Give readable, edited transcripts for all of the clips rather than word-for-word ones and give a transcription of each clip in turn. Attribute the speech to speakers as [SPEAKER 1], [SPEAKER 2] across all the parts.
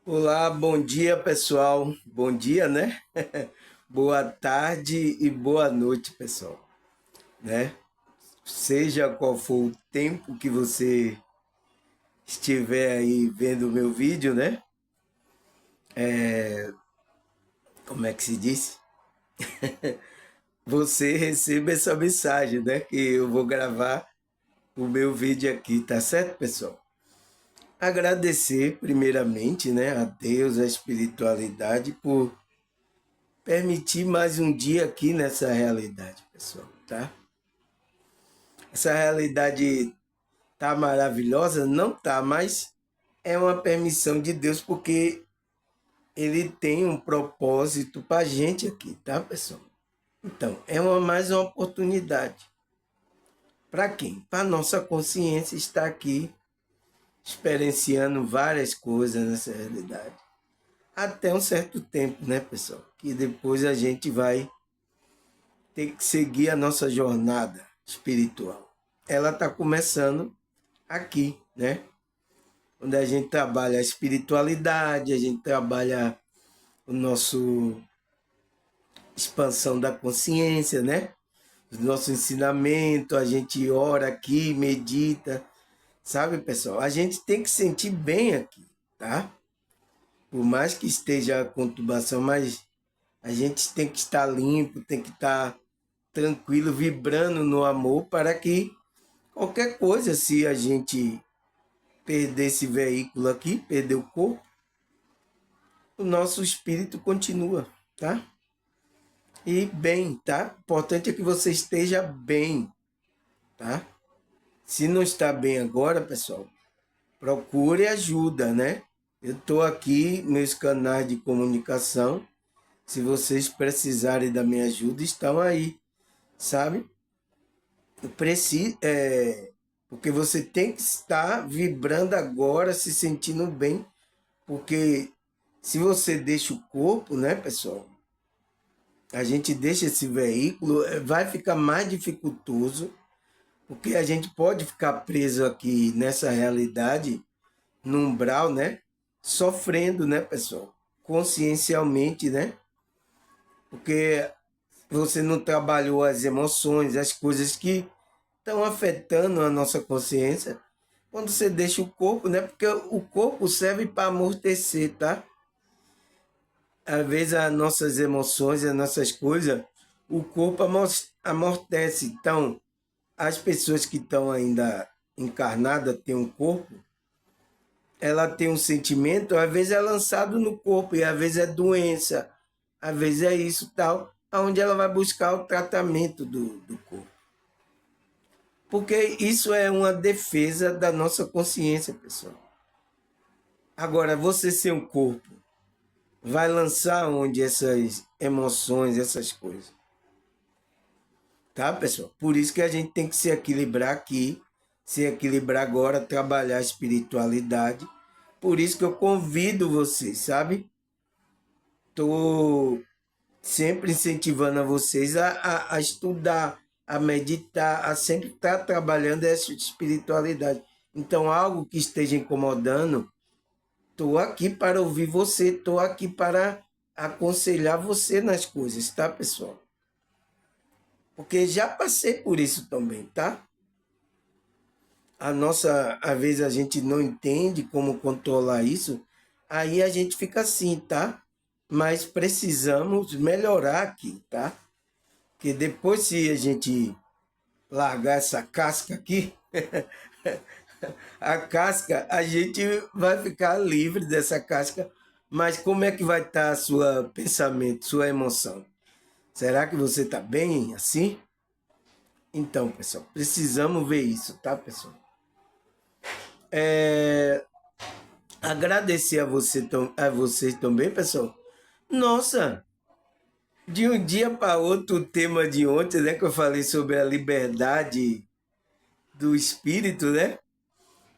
[SPEAKER 1] Olá, bom dia pessoal. Bom dia, né? Boa tarde e boa noite, pessoal, né? Seja qual for o tempo que você estiver aí vendo o meu vídeo, né? Como é que se diz? Você receba essa mensagem, né? Que eu vou gravar o meu vídeo aqui, tá certo, pessoal? Agradecer primeiramente, né, a Deus, a espiritualidade por permitir mais um dia aqui nessa realidade, pessoal, tá? Essa realidade tá maravilhosa? Não tá, mas é uma permissão de Deus porque ele tem um propósito para a gente aqui, tá, pessoal? Então, é mais uma oportunidade. Para quem? Para nossa consciência estar aqui experienciando várias coisas nessa realidade. Até um certo tempo, né, pessoal? Que depois a gente vai ter que seguir a nossa jornada espiritual. Ela está começando aqui, né? Onde a gente trabalha a espiritualidade, a gente trabalha o nosso expansão da consciência, né? O nosso ensinamento, a gente ora aqui, medita, sabe, pessoal? A gente tem que sentir bem aqui, tá? Por mais que esteja a conturbação, mas a gente tem que estar limpo, tem que estar tranquilo, vibrando no amor para que qualquer coisa, se a gente perder esse veículo aqui, perder o corpo, o nosso espírito continua, tá? E bem, tá? O importante é que você esteja bem, tá? Se não está bem agora, pessoal, procure ajuda, né? Eu estou aqui, meus canais de comunicação, se vocês precisarem da minha ajuda, estão aí, sabe? Porque você tem que estar vibrando agora, se sentindo bem, porque se você deixa o corpo, né, pessoal? A gente deixa esse veículo, vai ficar mais dificultoso, porque a gente pode ficar preso aqui nessa realidade, no umbral, né? Sofrendo, né, pessoal? Consciencialmente, né? Porque você não trabalhou as emoções, as coisas que estão afetando a nossa consciência. Quando você deixa o corpo, né? Porque o corpo serve para amortecer, tá? Às vezes as nossas emoções, as nossas coisas, o corpo amortece. Então, as pessoas que estão ainda encarnadas, têm um corpo, ela tem um sentimento, às vezes é lançado no corpo, e às vezes é doença, às vezes é isso tal, aonde ela vai buscar o tratamento do corpo. Porque isso é uma defesa da nossa consciência, pessoal. Agora, você sem um corpo, vai lançar onde essas emoções, essas coisas. Tá, pessoal? Por isso que a gente tem que se equilibrar aqui, se equilibrar agora, trabalhar a espiritualidade. Por isso que eu convido vocês, sabe? Tô sempre incentivando a vocês a estudar, a meditar, a sempre estar trabalhando essa espiritualidade. Então, algo que esteja incomodando, estou aqui para ouvir você, estou aqui para aconselhar você nas coisas, tá, pessoal? Porque já passei por isso também, tá? Às vezes a gente não entende como controlar isso, aí a gente fica assim, tá? Mas precisamos melhorar aqui, tá? Porque depois se a gente largar essa casca aqui, a casca, a gente vai ficar livre dessa casca, mas como é que vai estar seu pensamento, sua emoção? Será que você está bem assim? Então, pessoal, precisamos ver isso, tá, pessoal? Agradecer a vocês também, pessoal. Nossa, de um dia para outro, o tema de ontem, né, que eu falei sobre a liberdade do espírito, né?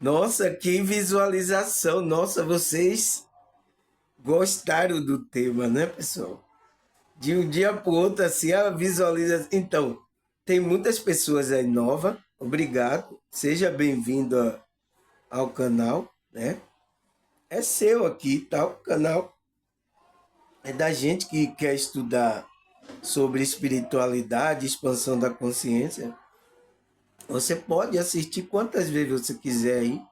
[SPEAKER 1] Nossa, que visualização! Nossa, vocês gostaram do tema, né, pessoal? De um dia para o outro, assim, a visualização. Então, tem muitas pessoas aí novas. Obrigado. Seja bem-vindo ao canal, né? é seu aqui, tá? O canal é da gente que quer estudar sobre espiritualidade, expansão da consciência. Você pode assistir quantas vezes você quiser aí.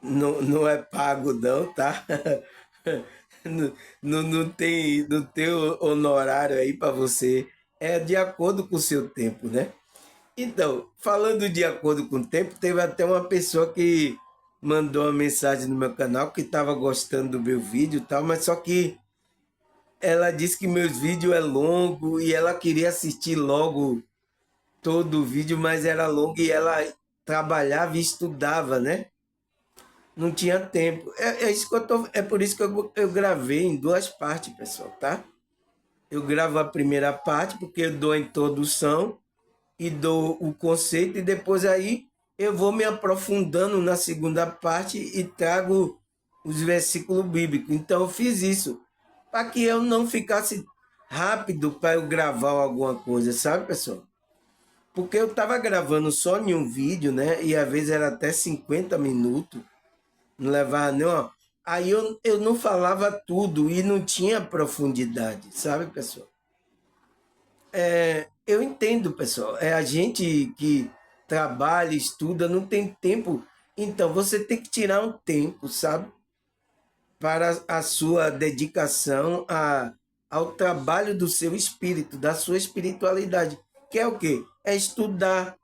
[SPEAKER 1] Não, não é pago não, tá? Não, não tem honorário aí para você. É de acordo com o seu tempo, né? Então, falando de acordo com o tempo, teve até uma pessoa que mandou uma mensagem no meu canal que estava gostando do meu vídeo e tal, mas só que ela disse que meus vídeos é longo e ela queria assistir logo todo o vídeo, mas era longo e ela trabalhava e estudava, né? Não tinha tempo. É isso que é por isso que eu gravei em duas partes, pessoal, tá? Eu gravo a primeira parte porque eu dou a introdução e dou o conceito e depois aí eu vou me aprofundando na segunda parte e trago os versículos bíblicos. Então eu fiz isso para que eu não ficasse rápido para eu gravar alguma coisa, sabe, pessoal? Porque eu estava gravando só em um vídeo, né? E às vezes era até 50 minutos, não levava nem uma... Aí eu não falava tudo e não tinha profundidade, sabe, pessoal? Eu entendo, pessoal. É a gente que trabalha, estuda, não tem tempo. Então, você tem que tirar um tempo, sabe? Para a sua dedicação ao trabalho do seu espírito, da sua espiritualidade. Que é o quê? É estudar.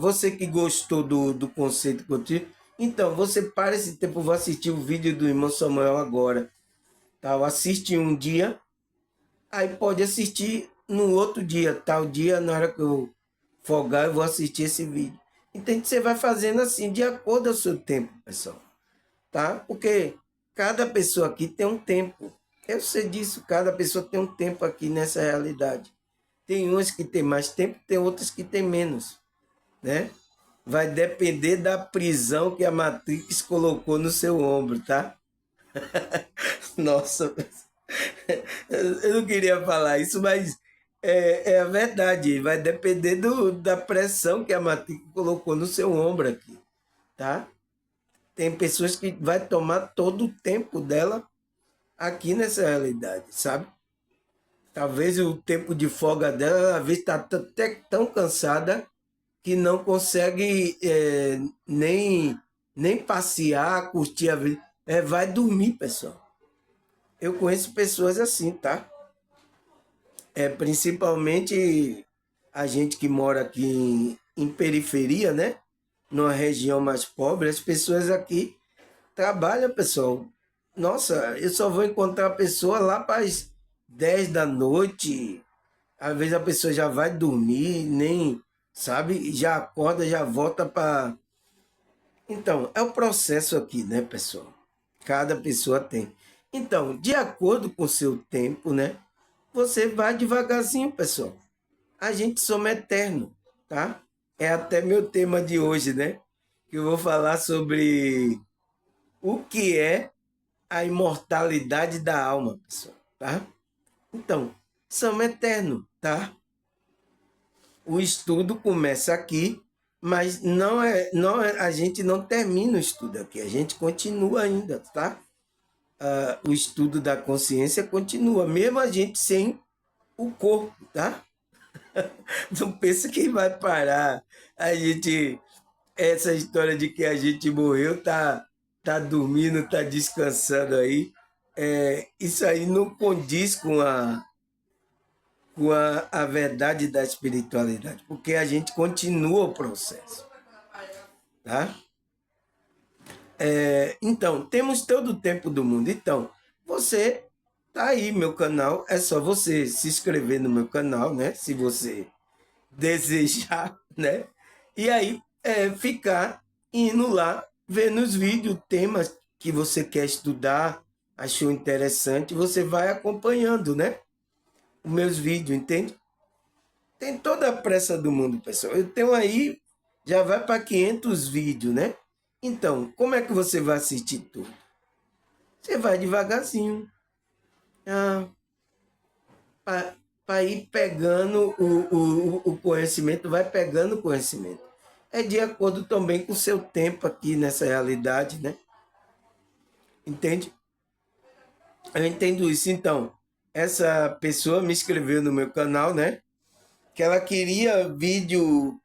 [SPEAKER 1] Você que gostou do conceito que eu tive, então, você para esse tempo, vou assistir o vídeo do irmão Samuel agora. Tá? Assiste um dia, aí pode assistir no outro dia, tal dia, na hora que eu folgar, eu vou assistir esse vídeo. Entende? Você vai fazendo assim, de acordo com o seu tempo, pessoal. Tá? Porque cada pessoa aqui tem um tempo. Eu sei disso, cada pessoa tem um tempo aqui nessa realidade. Tem umas que tem mais tempo, tem outras que tem menos, né? Vai depender da prisão que a Matrix colocou no seu ombro, tá? Nossa, eu não queria falar isso, mas é a verdade. Vai depender da pressão que a Matrix colocou no seu ombro aqui, tá? Tem pessoas que vai tomar todo o tempo dela aqui nessa realidade, sabe? Talvez o tempo de folga dela, às vezes está até tão cansada que não consegue nem passear, curtir a vida. Vai dormir, pessoal. Eu conheço pessoas assim, tá? Principalmente a gente que mora aqui em periferia, né? Numa região mais pobre, as pessoas aqui trabalham, pessoal. Nossa, eu só vou encontrar a pessoa lá para as 10 da noite. Às vezes a pessoa já vai dormir, nem, sabe, já acorda, já volta para. Então, é o processo aqui, né, pessoal? Cada pessoa tem. Então, de acordo com o seu tempo, né? Você vai devagarzinho, pessoal. A gente somos eterno, tá? É até meu tema de hoje, né? Que eu vou falar sobre o que é a imortalidade da alma, pessoal, tá? Então, somos eterno, tá? O estudo começa aqui, mas a gente não termina o estudo aqui, a gente continua ainda, tá? O estudo da consciência continua, mesmo a gente sem o corpo, tá? Não pensa que vai parar. A gente, essa história de que a gente morreu, tá dormindo, tá descansando aí. Isso aí não condiz com a verdade da espiritualidade, porque a gente continua o processo, tá? Então, temos todo o tempo do mundo. Então, você tá aí, meu canal. É só você se inscrever no meu canal, né? Se você desejar, né? E aí, ficar indo lá, vendo os vídeos, temas que você quer estudar, achou interessante, você vai acompanhando, né? Os meus vídeos, entende? Tem toda a pressa do mundo, pessoal. Eu tenho aí, já vai para 500 vídeos, né? Então, como é que você vai assistir tudo? Você vai devagarzinho, ah, para ir pegando o conhecimento, vai pegando o conhecimento. É de acordo também com o seu tempo aqui nessa realidade, né? Entende? Eu entendo isso. Então, essa pessoa me escreveu no meu canal, né? Que ela queria vídeo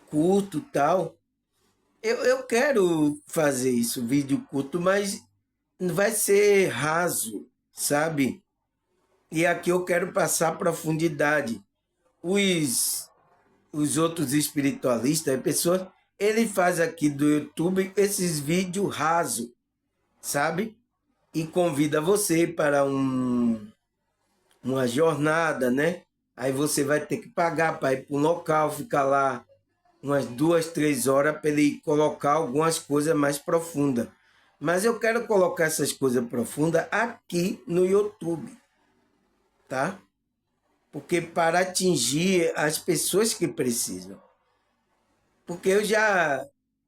[SPEAKER 1] curto e tal. Eu quero fazer isso, vídeo curto, mas vai ser raso, sabe? E aqui eu quero passar profundidade. Os, os outros espiritualistas, pessoas, ele faz aqui do YouTube esses vídeos rasos, sabe? E convida você para uma jornada, né? Aí você vai ter que pagar para ir para um local, ficar lá umas 2, 3 horas para ele colocar algumas coisas mais profundas. Mas eu quero colocar essas coisas profundas aqui no YouTube, tá? Porque para atingir as pessoas que precisam. Porque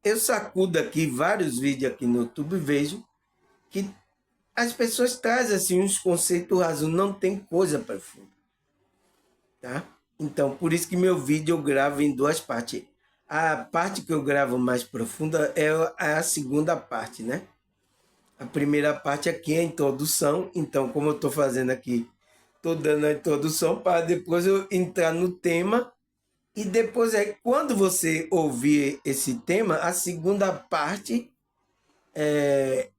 [SPEAKER 1] eu sacudo aqui vários vídeos aqui no YouTube e vejo que as pessoas trazem assim uns conceitos rasos, não tem coisa profunda, tá? Então, por isso que meu vídeo eu gravo em duas partes. A parte que eu gravo mais profunda é a segunda parte, né? A primeira parte aqui é a introdução, então como eu estou fazendo aqui, estou dando a introdução para depois eu entrar no tema e depois aí quando você ouvir esse tema, a segunda parte é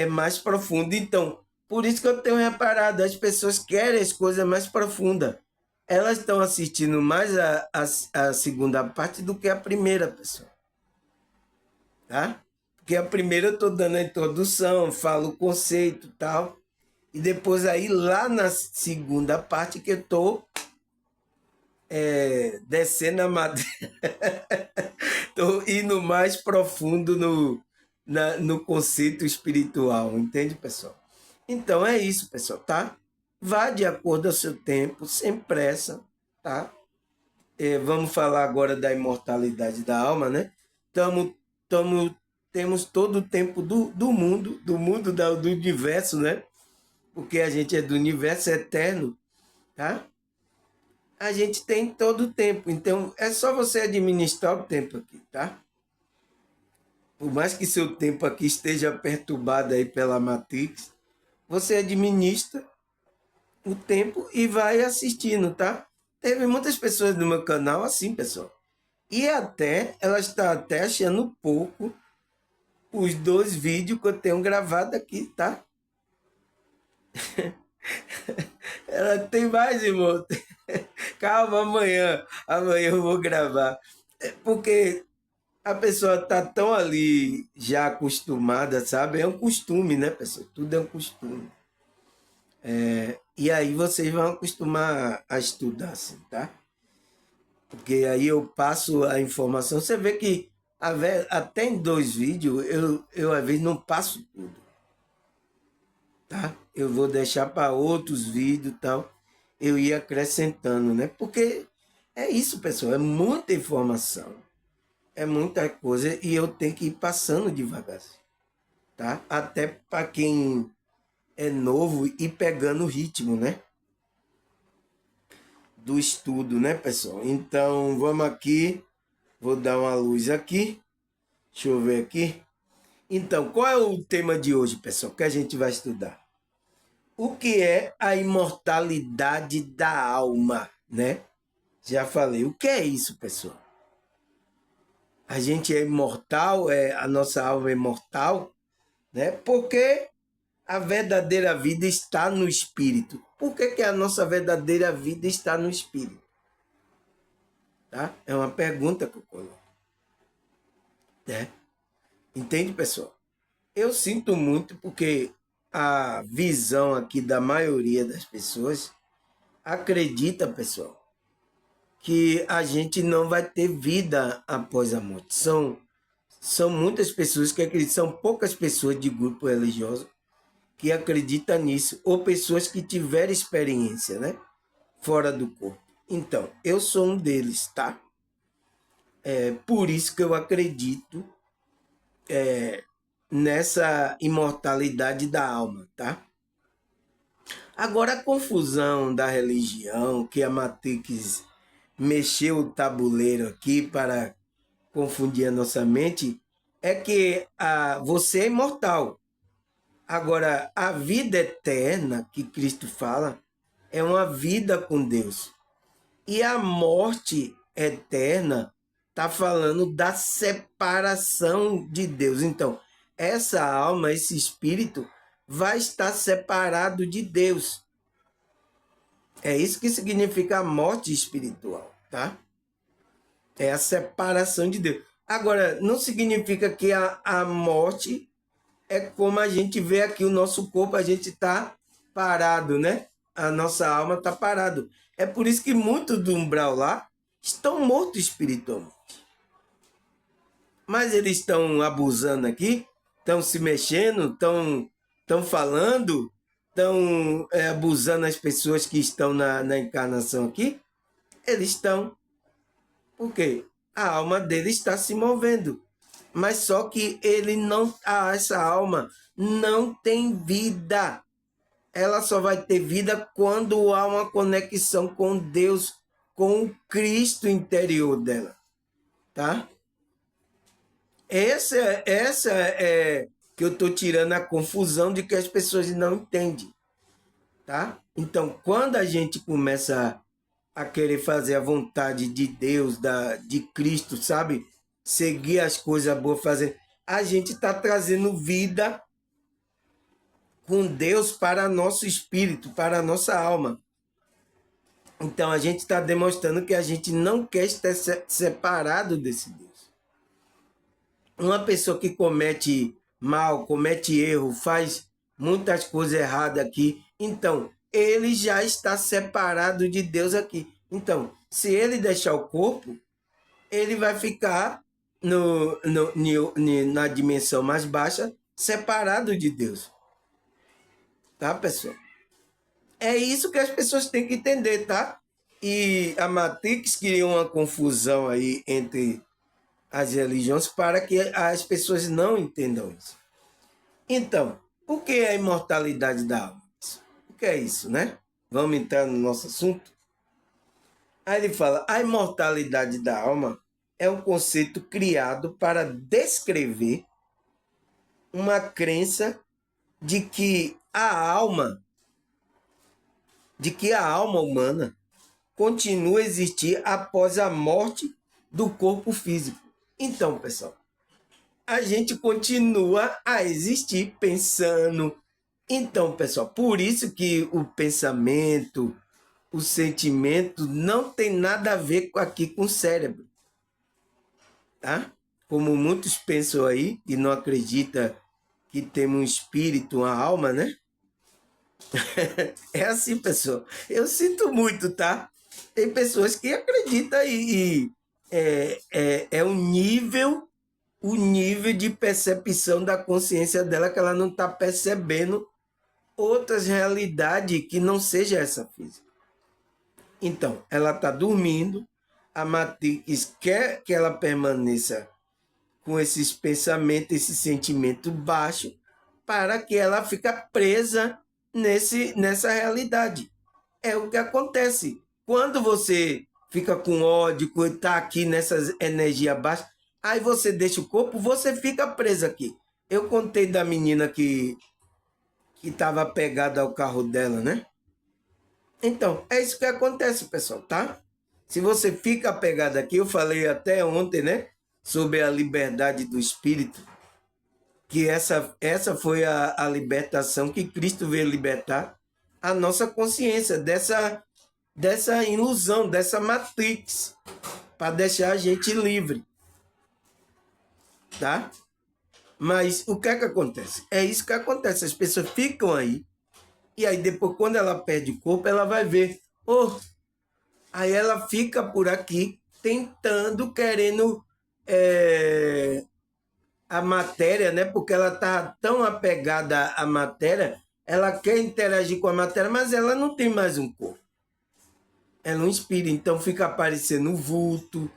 [SPEAKER 1] mais profunda. Então, por isso que eu tenho reparado, as pessoas querem as coisas mais profundas. Elas estão assistindo mais a segunda parte do que a primeira, pessoa. Tá? Porque a primeira eu estou dando a introdução, falo o conceito e tal. E depois aí lá na segunda parte que eu estou descendo a madeira. Estou indo mais profundo no conceito espiritual, entende, pessoal? Então é isso, pessoal, tá? Vá de acordo ao seu tempo, sem pressa, tá? Vamos falar agora da imortalidade da alma, né? Tamo, tamo, temos todo o tempo do universo, né? Porque a gente é do universo eterno, tá? A gente tem todo o tempo, então é só você administrar o tempo aqui, tá? Por mais que seu tempo aqui esteja perturbado aí pela Matrix, você administra o tempo e vai assistindo, tá? Teve muitas pessoas no meu canal assim, pessoal. E até, ela está até achando pouco os 2 vídeos que eu tenho gravado aqui, tá? Ela tem mais, irmão. Calma, amanhã. Amanhã eu vou gravar. Porque a pessoa tá tão ali já acostumada, sabe? É um costume, né, pessoal? Tudo é um costume. E aí vocês vão acostumar a estudar, assim, tá? Porque aí eu passo a informação. Você vê que até em 2 vídeos eu às vezes não passo tudo, tá? Eu vou deixar para outros vídeos e tal. Eu ia acrescentando, né? Porque é isso, pessoal. É muita informação. É muita coisa e eu tenho que ir passando devagarzinho, tá? Até para quem é novo e pegando o ritmo, né? Do estudo, né, pessoal? Então, vamos aqui. Vou dar uma luz aqui. Deixa eu ver aqui. Então, qual é o tema de hoje, pessoal, que a gente vai estudar? O que é a imortalidade da alma, né? Já falei. O que é isso, pessoal? A gente é imortal, a nossa alma é imortal, né? Porque a verdadeira vida está no espírito. Por que a nossa verdadeira vida está no espírito? Tá? É uma pergunta que eu coloco. Né? Entende, pessoal? Eu sinto muito porque a visão aqui da maioria das pessoas acredita, pessoal, que a gente não vai ter vida após a morte. São muitas pessoas que acreditam, são poucas pessoas de grupo religioso que acreditam nisso, ou pessoas que tiveram experiência, né? Fora do corpo. Então, eu sou um deles, tá? É por isso que eu acredito nessa imortalidade da alma, tá? Agora, a confusão da religião, que a Matrix mexeu o tabuleiro aqui para confundir a nossa mente, é que você é imortal. Agora, a vida eterna que Cristo fala é uma vida com Deus. E a morte eterna está falando da separação de Deus. Então, essa alma, esse espírito, vai estar separado de Deus. É isso que significa a morte espiritual, tá? É a separação de Deus. Agora, não significa que a morte é como a gente vê aqui o nosso corpo, a gente está parado, né? A nossa alma está parado. É por isso que muitos do umbral lá estão mortos espiritualmente. Mas eles estão abusando aqui, estão se mexendo, estão falando, estão abusando as pessoas que estão na encarnação aqui. Eles estão. Por quê? A alma dele está se movendo. Mas só que ele não, essa alma não tem vida. Ela só vai ter vida quando há uma conexão com Deus, com o Cristo interior dela, tá? Essa é que eu estou tirando a confusão de que as pessoas não entendem, tá? Então, quando a gente começa a querer fazer a vontade de Deus, de Cristo, sabe? Seguir as coisas boas, fazer. A gente está trazendo vida com Deus para nosso espírito, para a nossa alma. Então a gente está demonstrando que a gente não quer estar separado desse Deus. Uma pessoa que comete mal, comete erro, faz muitas coisas erradas aqui, então ele já está separado de Deus aqui. Então, se ele deixar o corpo, ele vai ficar na dimensão mais baixa, separado de Deus. Tá, pessoal? É isso que as pessoas têm que entender, tá? E a Matrix criou uma confusão aí entre as religiões para que as pessoas não entendam isso. Então, o que é a imortalidade da alma? O que é isso, né? Vamos entrar no nosso assunto? Aí ele fala, a imortalidade da alma é um conceito criado para descrever uma crença de que a alma humana continua a existir após a morte do corpo físico. Então, pessoal, a gente continua a existir pensando. Então, pessoal, por isso que o pensamento, o sentimento não tem nada a ver aqui com o cérebro. Tá? Como muitos pensam aí e não acreditam que temos um espírito, uma alma, né? É assim, pessoal. Eu sinto muito, tá? Tem pessoas que acreditam e é o nível de percepção da consciência dela que ela não está percebendo outras realidades que não seja essa física. Então, ela está dormindo, a Matrix quer que ela permaneça com esses pensamentos, esse sentimento baixo, para que ela fique presa nessa realidade. É o que acontece. Quando você fica com ódio, está aqui nessas energias baixas, aí você deixa o corpo, você fica preso aqui. Eu contei da menina que estava pegada ao carro dela, né? Então, é isso que acontece, pessoal, tá? Se você fica apegado aqui, eu falei até ontem, né? Sobre a liberdade do espírito, que essa foi a libertação que Cristo veio libertar a nossa consciência dessa ilusão, dessa matrix, para deixar a gente livre, tá? Mas o que é que acontece? É isso que acontece, as pessoas ficam aí, e aí depois, quando ela perde corpo, ela vai ver, aí ela fica por aqui, tentando, querendo a matéria, né? Porque ela está tão apegada à matéria, ela quer interagir com a matéria, mas ela não tem mais um corpo. Ela não inspira, então fica aparecendo vulto.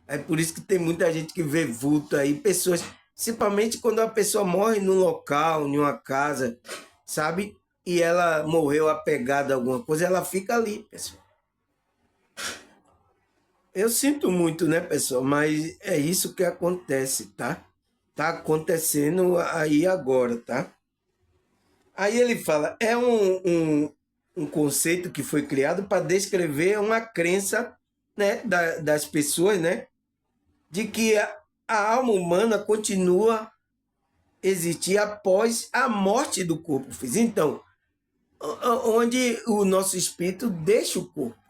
[SPEAKER 1] É por isso que tem muita gente que vê vulto aí, pessoas, principalmente quando a pessoa morre num local, em uma casa, sabe? E ela morreu apegada a alguma coisa, ela fica ali, pessoal. Eu sinto muito, né, pessoal? Mas é isso que acontece, tá? Tá acontecendo aí agora, tá? Aí ele fala, é um conceito que foi criado para descrever uma crença, né, das pessoas, né, de que a alma humana continua a existir após a morte do corpo físico. Então, onde o nosso espírito deixa o corpo,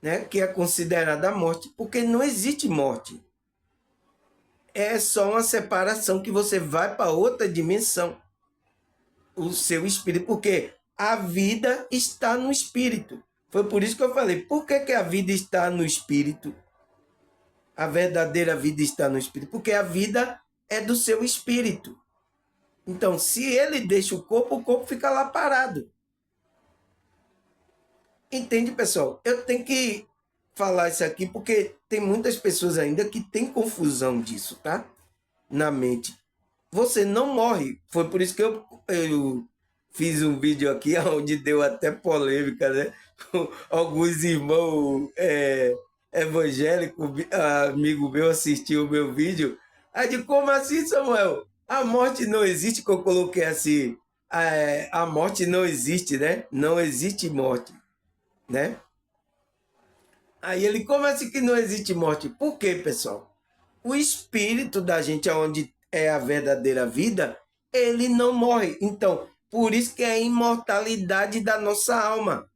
[SPEAKER 1] né, que é considerada a morte, porque não existe morte. É só uma separação que você vai para outra dimensão, o seu espírito, porque a vida está no espírito. Foi por isso que eu falei, por que a vida está no espírito? A verdadeira vida está no espírito, porque a vida é do seu espírito. Então, se ele deixa o corpo fica lá parado. Entende, pessoal? Eu tenho que falar isso aqui porque tem muitas pessoas ainda que têm confusão disso, tá? Na mente. Você não morre. Foi por isso que eu fiz um vídeo aqui onde deu até polêmica, né? Alguns irmãos evangélicos, amigo meu, assistiu o meu vídeo. Aí de como assim, Samuel? A morte não existe, que eu coloquei assim. A morte não existe, né? Não existe morte, né? Aí ele, como assim que não existe morte? Por quê, pessoal? O espírito da gente, onde é a verdadeira vida, ele não morre. Então, por isso que é a imortalidade da nossa alma.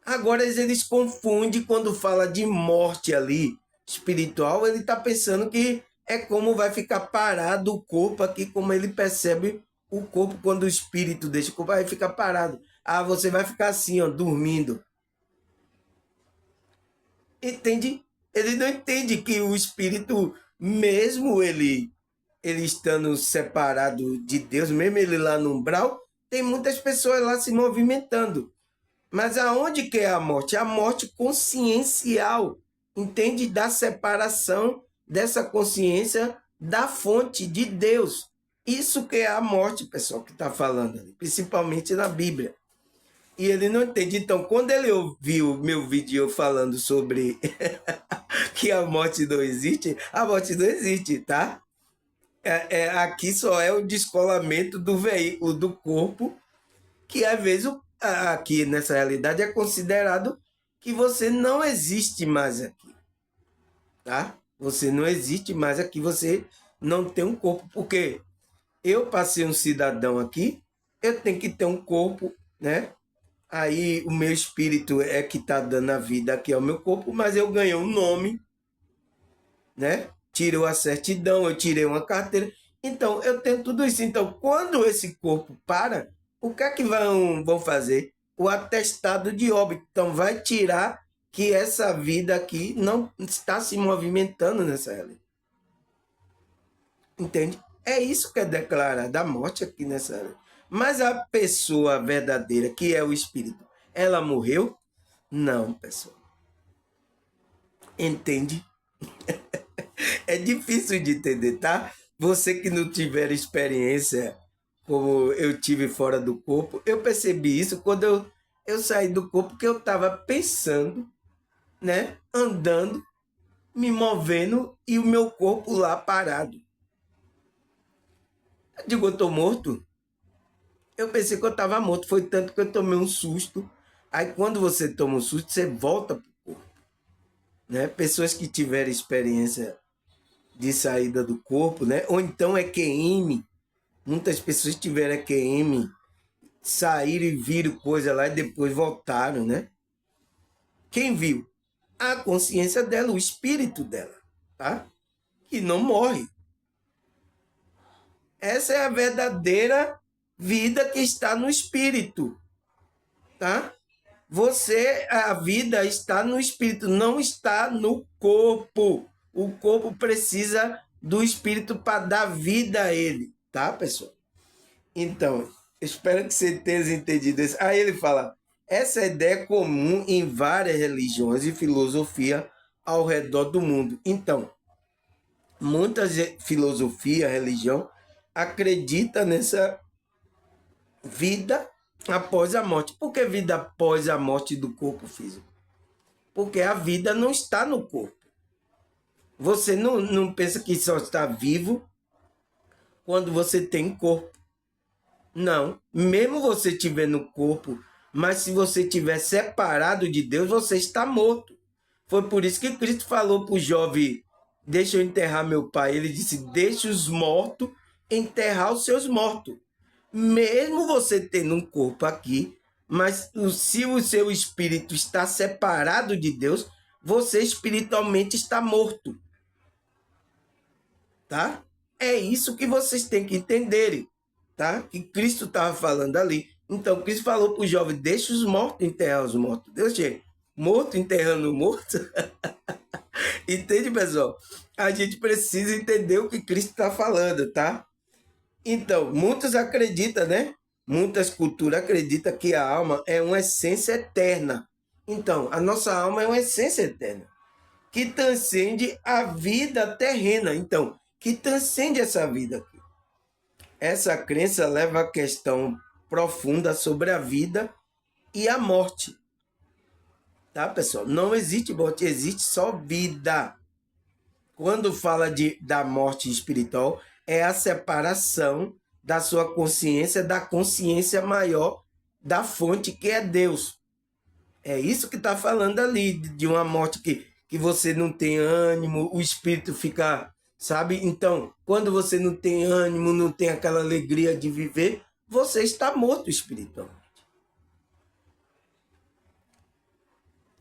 [SPEAKER 1] Agora eles confundem quando fala de morte ali, espiritual, ele está pensando que é como vai ficar parado o corpo aqui, como ele percebe o corpo quando o espírito deixa o corpo, vai ficar parado. Ah, você vai ficar assim, ó, dormindo. Entende? Ele não entende que o espírito, mesmo ele estando separado de Deus, mesmo ele lá no umbral, tem muitas pessoas lá se movimentando. Mas aonde que é a morte? A morte consciencial, entende? Da separação dessa consciência da fonte de Deus. Isso que é a morte, pessoal, que está falando ali, principalmente na Bíblia. E ele não entende. Então, quando ele ouviu meu vídeo falando sobre que a morte não existe, a morte não existe, tá? Aqui só é o descolamento do veículo, do corpo, que às vezes aqui nessa realidade é considerado que você não existe mais aqui, tá? Você não existe mais aqui, você não tem um corpo, porque eu passei um cidadão aqui, eu tenho que ter um corpo, né? Aí o meu espírito é que está dando a vida aqui ao meu corpo, mas eu ganhei um nome, né? Tirou a certidão, eu tirei uma carteira. Então, eu tenho tudo isso. Então, quando esse corpo para, o que é que vão fazer? O atestado de óbito. Então, vai tirar que essa vida aqui não está se movimentando nessa realidade. Entende? É isso que é declarado a morte aqui nessa realidade. Mas a pessoa verdadeira, que é o espírito, ela morreu? Não, pessoal. Entende? É difícil de entender, tá? Você que não tiver experiência como eu tive fora do corpo, eu percebi isso quando eu saí do corpo, que eu estava pensando, né? Andando, me movendo e o meu corpo lá parado. Eu digo, eu estou morto? Eu pensei que eu estava morto, foi tanto que eu tomei um susto. Aí quando você toma um susto, você volta pro corpo, né? Pessoas que tiverem experiência de saída do corpo, né? Ou então é QM. Muitas pessoas tiveram QM, saíram e viram coisa lá e depois voltaram, né? Quem viu? A consciência dela, o espírito dela, tá? Que não morre. Essa é a verdadeira vida que está no espírito, tá? A vida está no espírito, não está no corpo. O corpo precisa do espírito para dar vida a ele, tá, pessoal? Então, espero que você tenha entendido isso. Aí ele fala, essa ideia é comum em várias religiões e filosofia ao redor do mundo. Então, muitas filosofia, religião, acredita nessa vida após a morte. Por que vida após a morte do corpo físico? Porque a vida não está no corpo. Você não pensa que só está vivo quando você tem corpo. Não. Mesmo você estiver no corpo, mas se você estiver separado de Deus, você está morto. Foi por isso que Cristo falou para o jovem: deixa eu enterrar meu pai. Ele disse: deixa os mortos enterrar os seus mortos. Mesmo você tendo um corpo aqui, mas se o seu espírito está separado de Deus, você espiritualmente está morto, tá? É isso que vocês têm que entenderem, tá? Que Cristo estava falando ali. Então, Cristo falou para o jovem: deixa os mortos enterrar os mortos. Deus, gente, morto enterrando morto. Entende, pessoal? A gente precisa entender o que Cristo está falando, tá? Então, muitos acreditam, né? Muitas culturas acreditam que a alma é uma essência eterna. Então, a nossa alma é uma essência eterna, que transcende a vida terrena. Então, que transcende essa vida aqui. Essa crença leva a questão profunda sobre a vida e a morte. Tá, pessoal? Não existe morte, existe só vida. Quando fala da morte espiritual, é a separação da sua consciência da consciência maior da fonte que é Deus. É isso que está falando ali, de uma morte que você não tem ânimo, o espírito fica, sabe? Então, quando você não tem ânimo, não tem aquela alegria de viver, você está morto espiritualmente.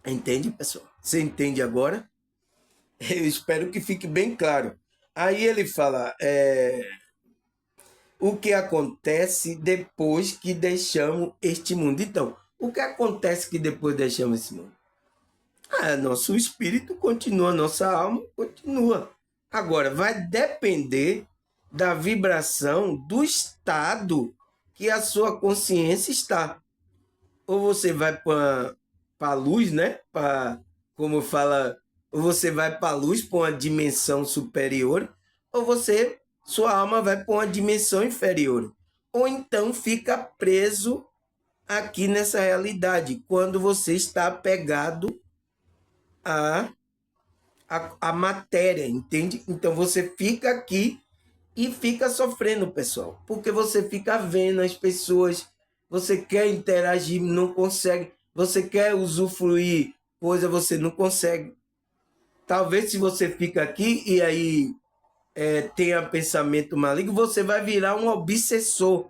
[SPEAKER 1] Entende, pessoal? Você entende agora? Eu espero que fique bem claro. Aí ele fala, o que acontece depois que deixamos este mundo. Então, o que acontece que depois deixamos esse mundo? Nosso espírito continua, nossa alma continua. Agora, vai depender da vibração do estado que a sua consciência está. Ou você vai para a luz, né? Como fala, ou você vai para a luz, para uma dimensão superior, ou sua alma vai para uma dimensão inferior. Ou então fica preso aqui nessa realidade, quando você está apegado à, à matéria, entende? Então você fica aqui e fica sofrendo, pessoal, porque você fica vendo as pessoas, você quer interagir, não consegue, você quer usufruir coisa, você não consegue. Talvez se você fica aqui e aí tenha pensamento maligno, você vai virar um obsessor.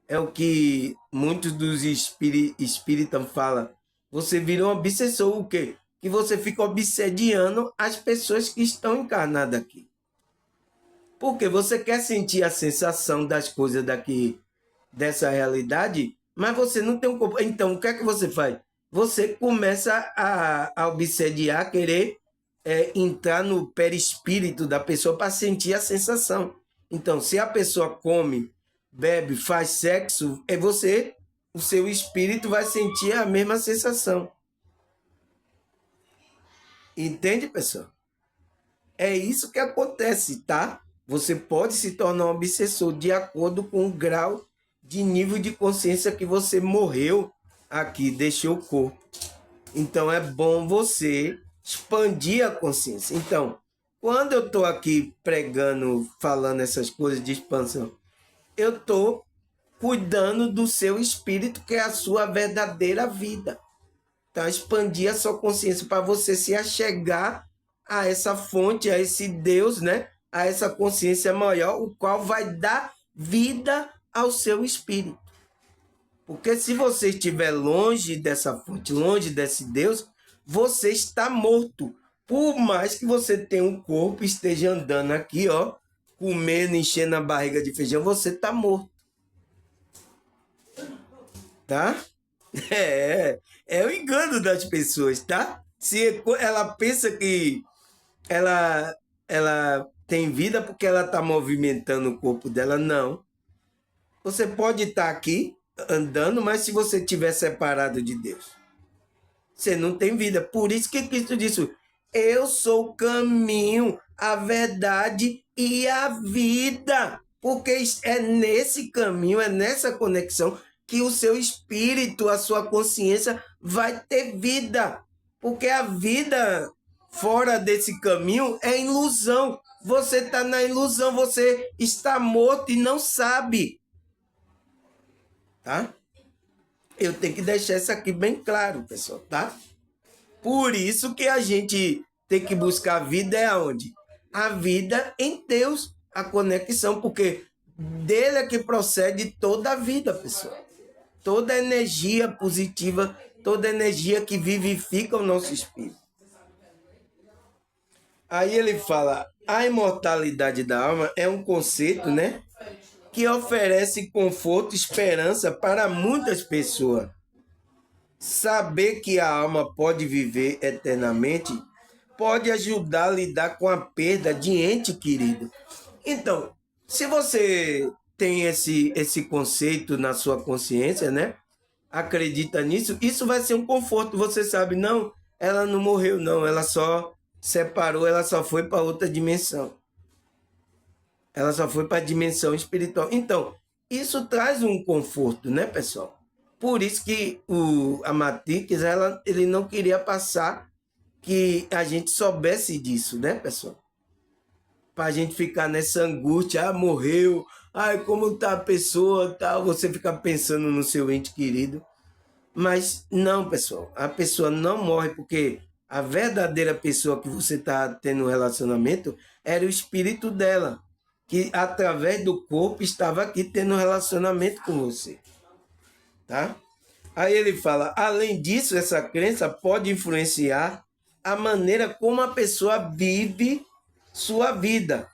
[SPEAKER 1] É o que muitos dos espíritas falam. Você vira um obsessor, o quê? Que você fica obsediando as pessoas que estão encarnadas aqui. Porque você quer sentir a sensação das coisas daqui, dessa realidade, mas você não tem um corpo. Então, o que é que você faz? Você começa a obsediar, querer entrar no perispírito da pessoa para sentir a sensação. Então, se a pessoa come, bebe, faz sexo, o seu espírito vai sentir a mesma sensação. Entende, pessoal? É isso que acontece, tá? Você pode se tornar um obsessor de acordo com o grau de nível de consciência que você morreu aqui, deixou o corpo. Então é bom você expandir a consciência. Então, quando eu estou aqui pregando, falando essas coisas de expansão, eu estou cuidando do seu espírito, que é a sua verdadeira vida. Então, expandir a sua consciência para você se achegar a essa fonte, a esse Deus, né? A essa consciência maior, o qual vai dar vida ao seu espírito. Porque se você estiver longe dessa fonte, longe desse Deus, você está morto. Por mais que você tenha um corpo, esteja andando aqui, ó, comendo, enchendo a barriga de feijão, você está morto. Tá? É o engano das pessoas, tá? Se ela pensa que ela, ela tem vida porque ela está movimentando o corpo dela, não. Você pode estar aqui andando, mas se você estiver separado de Deus, você não tem vida. Por isso que Cristo disse: eu sou o caminho, a verdade e a vida. Porque é nesse caminho, é nessa conexão que o seu espírito, a sua consciência vai ter vida. Porque a vida fora desse caminho é ilusão. Você está na ilusão, você está morto e não sabe. tá? Eu tenho que deixar isso aqui bem claro, pessoal, tá? Por isso que a gente tem que buscar a vida é aonde? A vida em Deus, a conexão, porque dele é que procede toda a vida, pessoal. Toda energia positiva, toda energia que vivifica o nosso espírito. Aí ele fala, a imortalidade da alma é um conceito, né? Que oferece conforto e esperança para muitas pessoas. Saber que a alma pode viver eternamente pode ajudar a lidar com a perda de ente querido. Então, se você tem esse conceito na sua consciência, né? Acredita nisso, isso vai ser um conforto. Você sabe, não, ela não morreu, não, ela só separou, ela só foi para outra dimensão. Ela só foi para a dimensão espiritual. Então, isso traz um conforto, né, pessoal? Por isso que a Matrix, ele não queria passar que a gente soubesse disso, né, pessoal? Para a gente ficar nessa angústia, ah, morreu, ai, como tá a pessoa, tal, você fica pensando no seu ente querido. Mas não, pessoal, a pessoa não morre porque a verdadeira pessoa que você está tendo um relacionamento era o espírito dela, que através do corpo estava aqui tendo um relacionamento com você, tá? Aí ele fala, além disso, essa crença pode influenciar a maneira como a pessoa vive sua vida.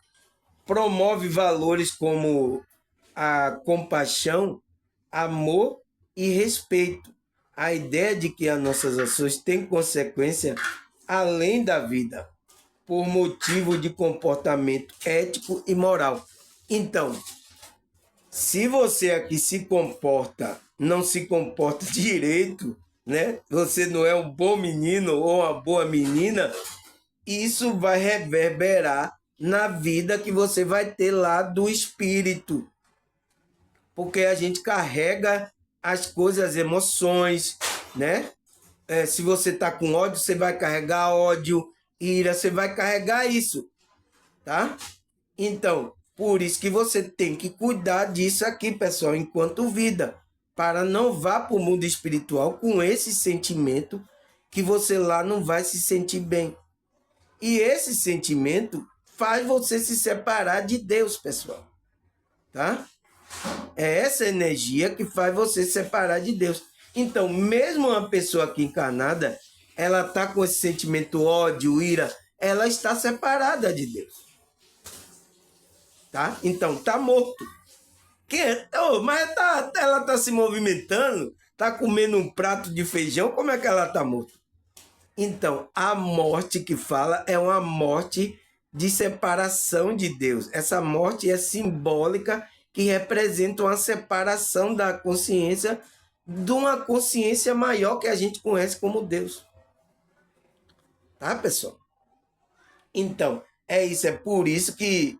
[SPEAKER 1] Promove valores como a compaixão, amor e respeito. A ideia de que as nossas ações têm consequência além da vida, por motivo de comportamento ético e moral. Então, se você aqui se comporta, não se comporta direito, né? Você não é um bom menino ou uma boa menina, isso vai reverberar na vida que você vai ter lá do espírito. Porque a gente carrega as coisas, as emoções, né? Se você tá com ódio, você vai carregar ódio, ira, você vai carregar isso, tá? Então, por isso que você tem que cuidar disso aqui, pessoal, enquanto vida, para não vá para o mundo espiritual com esse sentimento que você lá não vai se sentir bem. E esse sentimento faz você se separar de Deus, pessoal, tá? É essa energia que faz você se separar de Deus. Então, mesmo uma pessoa aqui encarnada, ela tá com esse sentimento ódio, ira, ela está separada de Deus. Tá? Então, tá morto. Mas ela tá se movimentando, tá comendo um prato de feijão, como é que ela tá morta? Então, a morte que fala é uma morte de separação de Deus. Essa morte é simbólica, que representa uma separação da consciência de uma consciência maior que a gente conhece como Deus. Tá, pessoal? Então, é isso. É por isso que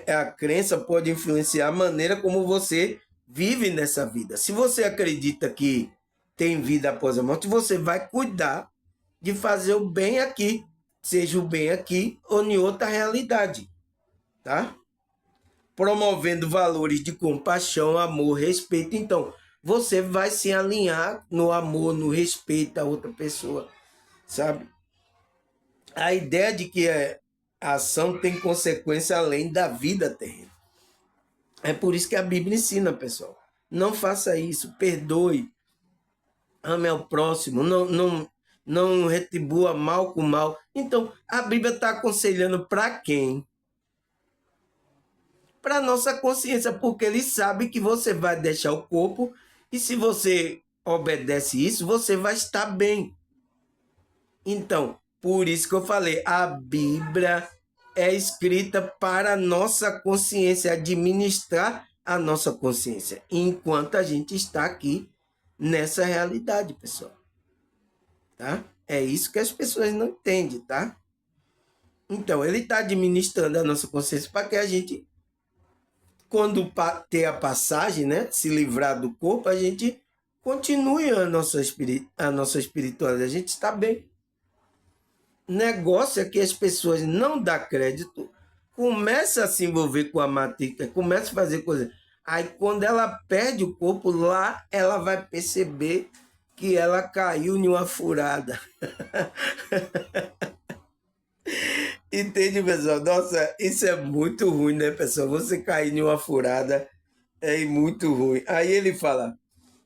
[SPEAKER 1] a crença pode influenciar a maneira como você vive nessa vida. Se você acredita que tem vida após a morte, você vai cuidar de fazer o bem aqui, seja o bem aqui ou em outra realidade, tá? Promovendo valores de compaixão, amor, respeito. Então, você vai se alinhar no amor, no respeito a outra pessoa, sabe? A ideia de que a ação tem consequência além da vida terrena. É por isso que a Bíblia ensina, pessoal. Não faça isso, perdoe, ame ao próximo, não retribua mal com mal. Então, a Bíblia está aconselhando para quem? Para nossa consciência, porque ele sabe que você vai deixar o corpo e se você obedece isso, você vai estar bem. Então, por isso que eu falei, a Bíblia é escrita para a nossa consciência, administrar a nossa consciência, enquanto a gente está aqui nessa realidade, pessoal. Tá? É isso que as pessoas não entendem, tá? Então, ele está administrando a nossa consciência para que a gente, quando ter a passagem, né, se livrar do corpo, a gente continue a nossa espiritualidade, a gente está bem. Negócio é que as pessoas não dão crédito, começam a se envolver com a matrix, começam a fazer coisas. Aí quando ela perde o corpo, lá ela vai perceber que ela caiu em uma furada. Entende, pessoal? Nossa, isso é muito ruim, né, pessoal? Você cair em uma furada é muito ruim. Aí ele fala: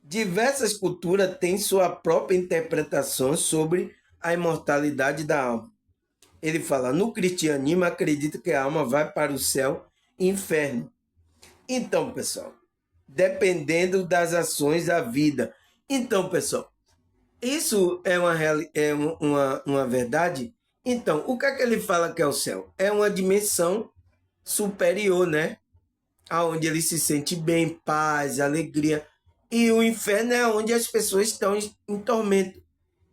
[SPEAKER 1] diversas culturas têm sua própria interpretação sobre a imortalidade da alma. Ele fala: no cristianismo acredita que a alma vai para o céu e inferno. Então, pessoal, dependendo das ações da vida. Então, pessoal, isso é uma verdade? Então, o que é que ele fala que é o céu? É uma dimensão superior, né? Aonde ele se sente bem, paz, alegria. E o inferno é onde as pessoas estão em tormento.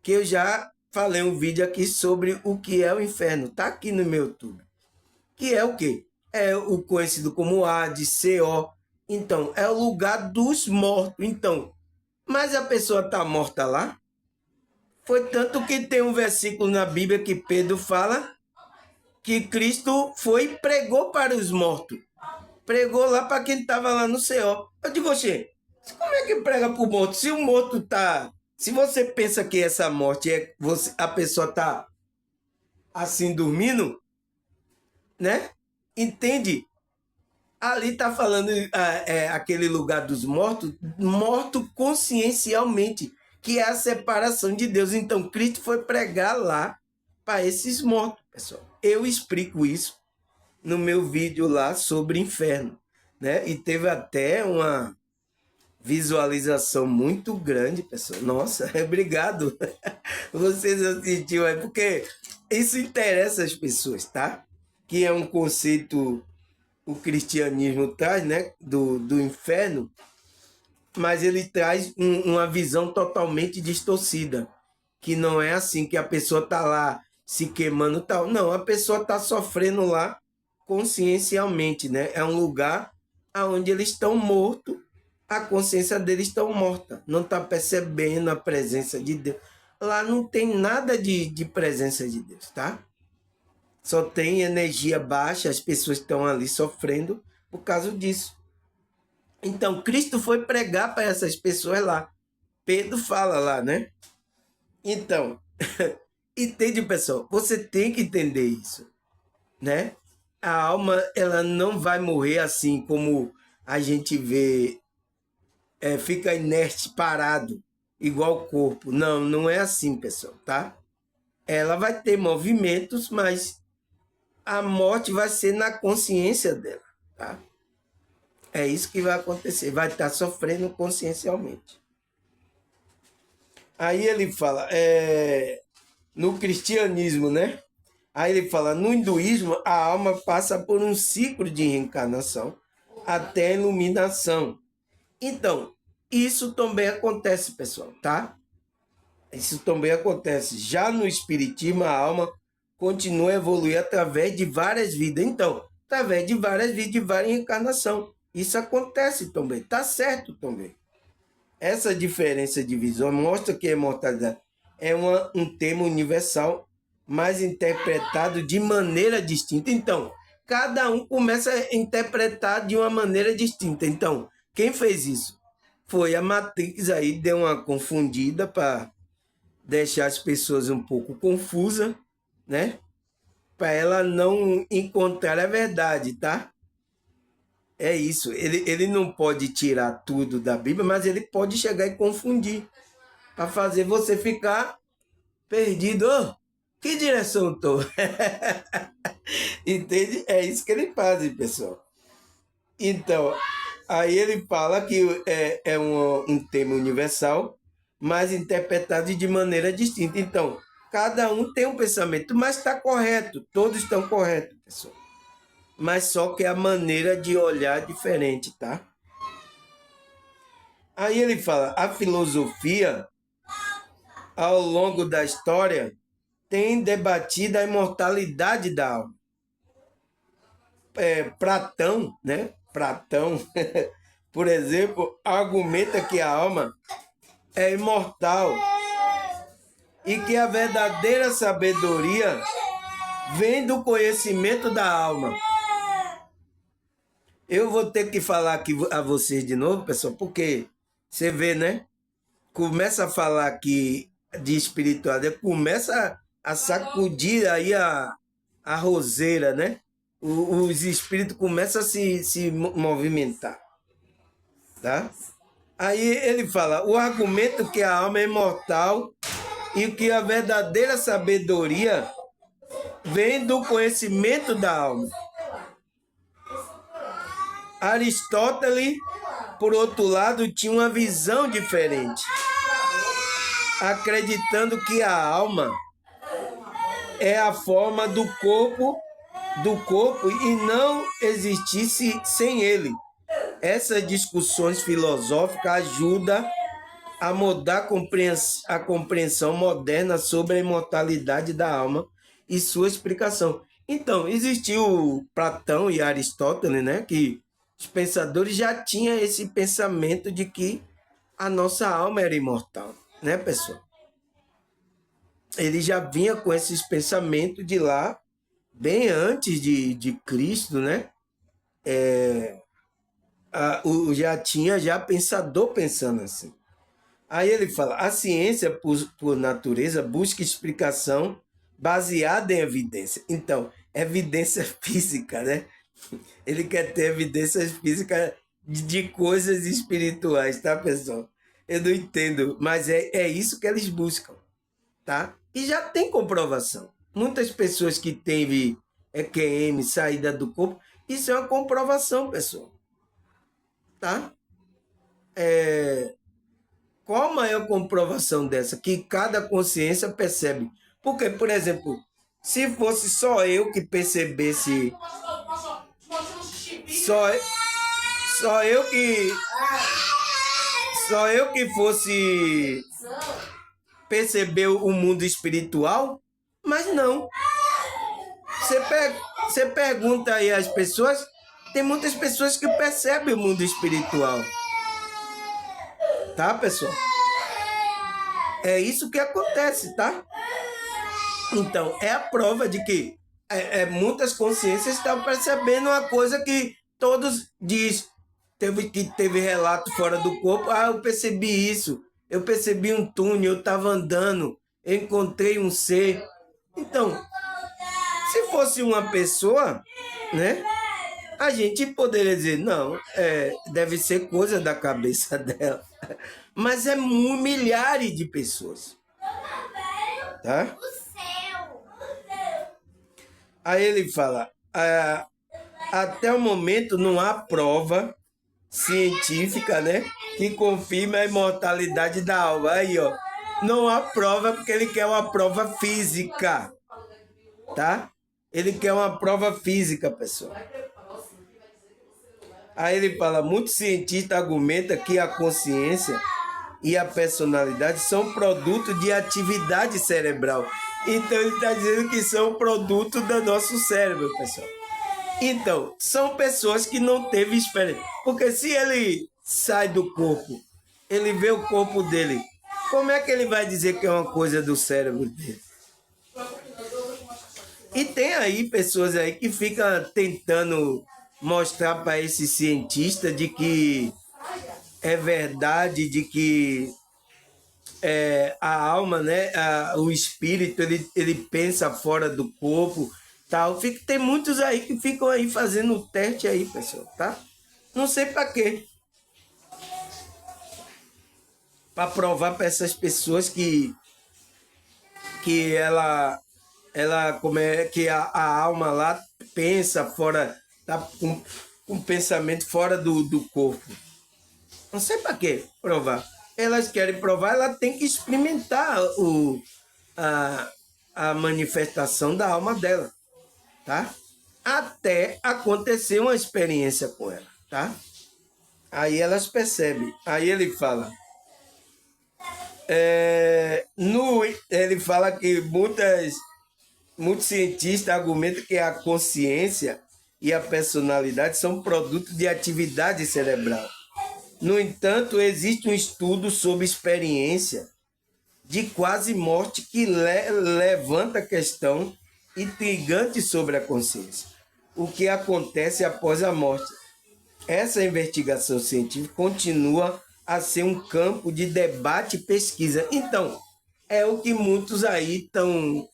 [SPEAKER 1] Que eu já falei um vídeo aqui sobre o que é o inferno. Tá aqui no meu YouTube. Que é o quê? É o conhecido como Hades, CO. Então, é o lugar dos mortos. Então, mas a pessoa está morta lá? Foi tanto que tem um versículo na Bíblia que Pedro fala que Cristo foi e pregou para os mortos. Pregou lá para quem estava lá no céu. Eu digo, oxê, como é que prega para o morto? Se o morto está... Se você pensa que essa morte é... a pessoa está assim dormindo, né? Entende? Ali está falando aquele lugar dos mortos, morto consciencialmente, que é a separação de Deus. Então, Cristo foi pregar lá para esses mortos, pessoal. Eu explico isso no meu vídeo lá sobre inferno, né? E teve até uma visualização muito grande, pessoal. Nossa, obrigado. Vocês assistiram aí, porque isso interessa as pessoas, tá? Que é um conceito o cristianismo traz, né, do inferno, mas ele traz uma visão totalmente distorcida, que não é assim que a pessoa está lá se queimando tal. Não, a pessoa está sofrendo lá consciencialmente, né? É um lugar onde eles estão mortos, a consciência deles está morta, não está percebendo a presença de Deus. Lá não tem nada de presença de Deus, tá? Só tem energia baixa, as pessoas estão ali sofrendo por causa disso. Então, Cristo foi pregar para essas pessoas lá. Pedro fala lá, né? Então, entende, pessoal? Você tem que entender isso, né? A alma, ela não vai morrer assim como a gente vê, fica inerte, parado, igual o corpo. Não, não é assim, pessoal, tá? Ela vai ter movimentos, mas a morte vai ser na consciência dela, tá? É isso que vai acontecer, vai estar sofrendo consciencialmente. Aí ele fala, no cristianismo, né? Aí ele fala, no hinduísmo, a alma passa por um ciclo de reencarnação até a iluminação. Então, isso também acontece, pessoal, tá? Isso também acontece. Já no espiritismo, a alma continua a evoluir através de várias vidas. Então, através de várias vidas, de várias reencarnações. Isso acontece também, tá certo também. Essa diferença de visão mostra que a imortalidade é um tema universal, mas interpretado de maneira distinta. Então, cada um começa a interpretar de uma maneira distinta. Então, quem fez isso? Foi a Matrix aí, deu uma confundida para deixar as pessoas um pouco confusas, né? Para ela não encontrar a verdade, tá? É isso. Ele não pode tirar tudo da Bíblia, mas ele pode chegar e confundir para fazer você ficar perdido. Oh, que direção eu tô? Entende? É isso que ele faz, pessoal. Então, aí ele fala que é um tema universal, mas interpretado de maneira distinta. Então, cada um tem um pensamento, mas está correto. Todos estão corretos, pessoal. Mas só que é a maneira de olhar diferente, tá? Aí ele fala, a filosofia, ao longo da história, tem debatido a imortalidade da alma. Platão, né? Platão, por exemplo, argumenta que a alma é imortal e que a verdadeira sabedoria vem do conhecimento da alma. Eu vou ter que falar aqui a vocês de novo, pessoal, porque você vê, né? Começa a falar aqui de espiritualidade, começa a sacudir aí a roseira, né? Os espíritos começam a se movimentar, tá? Aí ele fala, o argumento que a alma é imortal e que a verdadeira sabedoria vem do conhecimento da alma. Aristóteles, por outro lado, tinha uma visão diferente, acreditando que a alma é a forma do corpo e não existisse sem ele. Essas discussões filosóficas ajudam a mudar a compreensão moderna sobre a imortalidade da alma e sua explicação. Então, existiu Platão e Aristóteles, né, que os pensadores já tinham esse pensamento de que a nossa alma era imortal, né, pessoal? Ele já vinha com esses pensamentos de lá, bem antes de Cristo, né? Já tinha já pensador pensando assim. Aí ele fala, a ciência, por natureza, busca explicação baseada em evidência. Então, evidência física, né? Ele quer ter evidências físicas de coisas espirituais, tá, pessoal? Eu não entendo, mas é isso que eles buscam, tá? E já tem comprovação. Muitas pessoas que teve EQM, saída do corpo, isso é uma comprovação, pessoal, tá? Qual a maior comprovação dessa? Que cada consciência percebe. Porque, por exemplo, se fosse só eu que percebesse, só, só eu que só eu que fosse perceber o mundo espiritual, mas não. Você pergunta aí às pessoas, tem muitas pessoas que percebem o mundo espiritual. Tá, pessoal? É isso que acontece, tá? Então, é a prova de que muitas consciências estão percebendo uma coisa que todos diz. Teve relato fora do corpo. Ah, eu percebi isso. Eu percebi um túnel, eu estava andando, eu encontrei um ser. Então, se fosse uma pessoa, né? A gente poderia dizer, não, deve ser coisa da cabeça dela. Mas é milhares de pessoas. Tá? Aí ele fala, até o momento não há prova científica, né, que confirme a imortalidade da alma. Aí, ó, não há prova porque ele quer uma prova física, tá? Ele quer uma prova física, pessoal. Aí ele fala, muitos cientistas argumentam que a consciência e a personalidade são produto de atividade cerebral. Então ele está dizendo que são produto do nosso cérebro, pessoal. Então, são pessoas que não teve experiência. Porque se ele sai do corpo, ele vê o corpo dele, como é que ele vai dizer que é uma coisa do cérebro dele? E tem aí pessoas aí que ficam tentando mostrar para esse cientista de que é verdade, de que a alma, né, o espírito, ele pensa fora do corpo, tal. Tem muitos aí que ficam aí fazendo o teste aí, pessoal, tá? Não sei para quê. Para provar para essas pessoas que ela como é que a alma lá pensa fora, tá com um pensamento fora do corpo. Não sei para quê provar. Elas querem provar, ela tem que experimentar a manifestação da alma dela, tá? Até acontecer uma experiência com ela, tá? Aí elas percebem. Aí ele fala... ele fala que muitos cientistas argumentam que a consciência e a personalidade são produtos de atividade cerebral. No entanto, existe um estudo sobre experiência de quase morte que levanta a questão intrigante sobre a consciência. O que acontece após a morte? essa investigação científica continua a ser um campo de debate e pesquisa. Então, é o que muitos aí estão...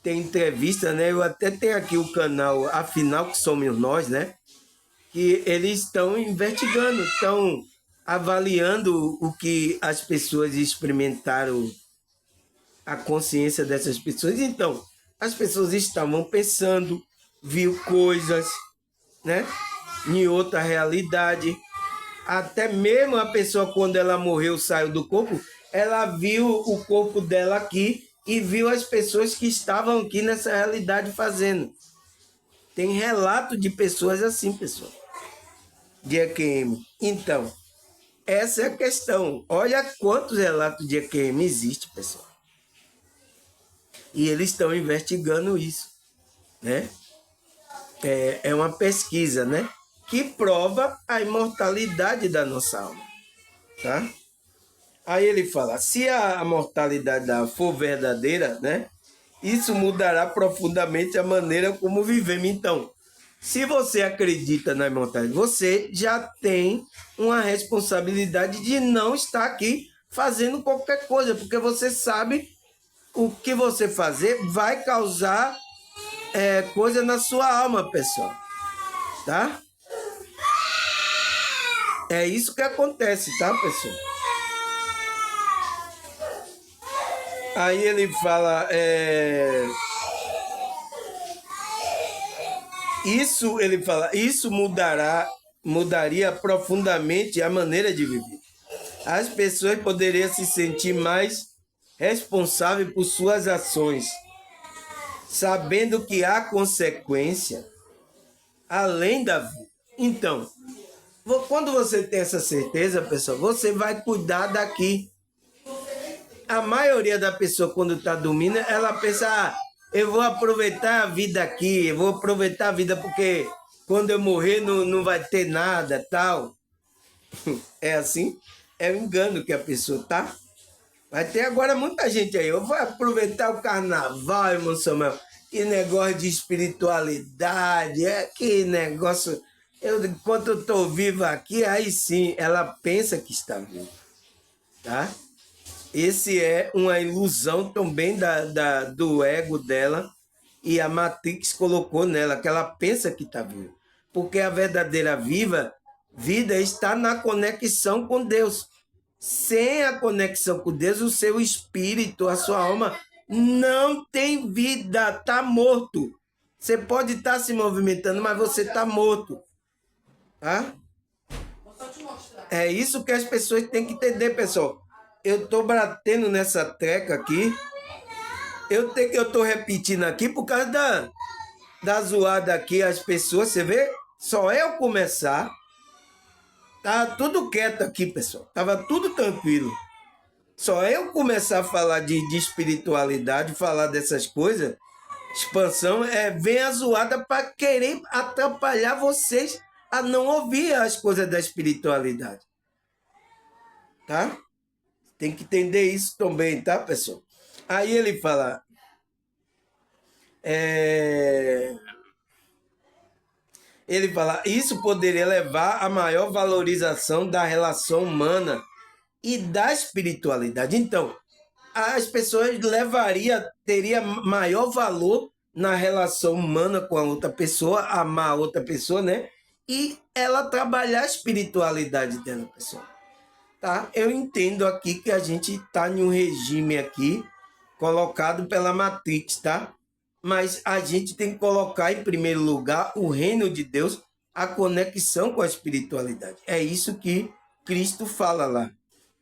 [SPEAKER 1] Tem entrevista, né? Eu até tenho aqui o canal Afinal que Somos Nós, né? Que eles estão investigando, estão avaliando o que as pessoas experimentaram, a consciência dessas pessoas. Então, as pessoas estavam pensando, viu coisas, né? Em outra realidade. Até mesmo a pessoa, quando ela morreu, saiu do corpo, ela viu o corpo dela aqui e viu as pessoas que estavam aqui nessa realidade fazendo. Tem relato de pessoas assim, pessoal, de EQM. Então, essa é a questão. Olha quantos relatos de EQM existem, pessoal. E eles estão investigando isso, né? É uma pesquisa, né? Que prova a imortalidade da nossa alma, tá? Aí ele fala, se a mortalidade da alma for verdadeira, né? Isso mudará profundamente a maneira como vivemos. Então, se você acredita na imortalidade, você já tem uma responsabilidade de não estar aqui fazendo qualquer coisa, porque você sabe o que você fazer vai causar coisa na sua alma, pessoal, tá? É isso que acontece, tá, pessoal? Aí ele fala, isso mudaria profundamente a maneira de viver. As pessoas poderiam se sentir mais responsáveis por suas ações, sabendo que há consequência além da vida. Então, quando você tem essa certeza, pessoal, você vai cuidar daqui. A maioria da pessoa, quando está dormindo, ela pensa, eu vou aproveitar a vida aqui, eu vou aproveitar a vida porque quando eu morrer não vai ter nada, tal. É assim? É um engano que a pessoa tá. Mas tem agora muita gente aí, eu vou aproveitar o carnaval, irmão Samuel. Que negócio de espiritualidade, que negócio... Enquanto eu estou vivo aqui, aí sim, ela pensa que está viva, tá? Esse é uma ilusão também do ego dela e a Matrix colocou nela, que ela pensa que está viva. Porque a verdadeira vida está na conexão com Deus. Sem a conexão com Deus, o seu espírito, a sua alma, não tem vida, está morto. Você pode estar se movimentando, mas você está morto. Tá? É isso que as pessoas têm que entender, pessoal. Eu estou batendo nessa tecla aqui. Eu estou repetindo aqui por causa da zoada aqui, as pessoas, você vê? Só eu começar, tá tudo quieto aqui, pessoal. Tava tudo tranquilo. Só eu começar a falar de espiritualidade, falar dessas coisas, expansão, vem a zoada para querer atrapalhar vocês a não ouvir as coisas da espiritualidade. Tá? Tem que entender isso também, tá, pessoal? Aí ele fala... Ele fala, isso poderia levar a maior valorização da relação humana e da espiritualidade. Então, as pessoas teria maior valor na relação humana com a outra pessoa, amar a outra pessoa, né? E ela trabalhar a espiritualidade dela, pessoal. Tá? Eu entendo aqui que a gente está em um regime aqui colocado pela Matrix, tá? Mas a gente tem que colocar em primeiro lugar o reino de Deus, a conexão com a espiritualidade. É isso que Cristo fala lá.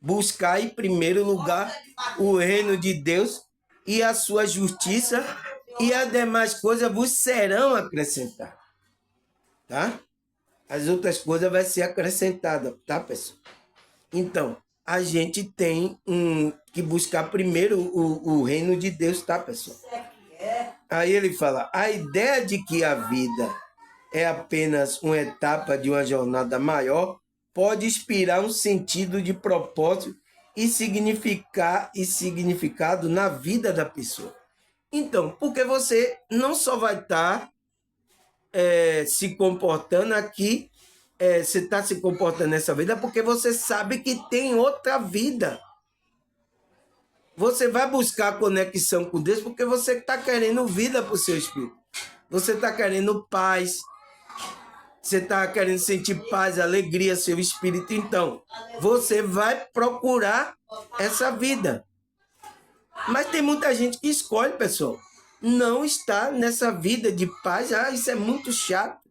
[SPEAKER 1] Buscar em primeiro lugar o reino de Deus e a sua justiça, e as demais coisas vos serão acrescentadas. Tá? As outras coisas vão ser acrescentadas, tá, pessoal? Então, a gente tem que buscar primeiro o reino de Deus, tá, pessoal? Aí ele fala, a ideia de que a vida é apenas uma etapa de uma jornada maior pode inspirar um sentido de propósito e significado na vida da pessoa. Então, porque você não só vai estar se comportando aqui você está se comportando nessa vida, é porque você sabe que tem outra vida. Você vai buscar conexão com Deus porque você está querendo vida para o seu espírito. Você está querendo paz. Você está querendo sentir paz, alegria, seu espírito. Então, você vai procurar essa vida. Mas tem muita gente que escolhe, pessoal, não estar nessa vida de paz. Ah, isso é muito chato.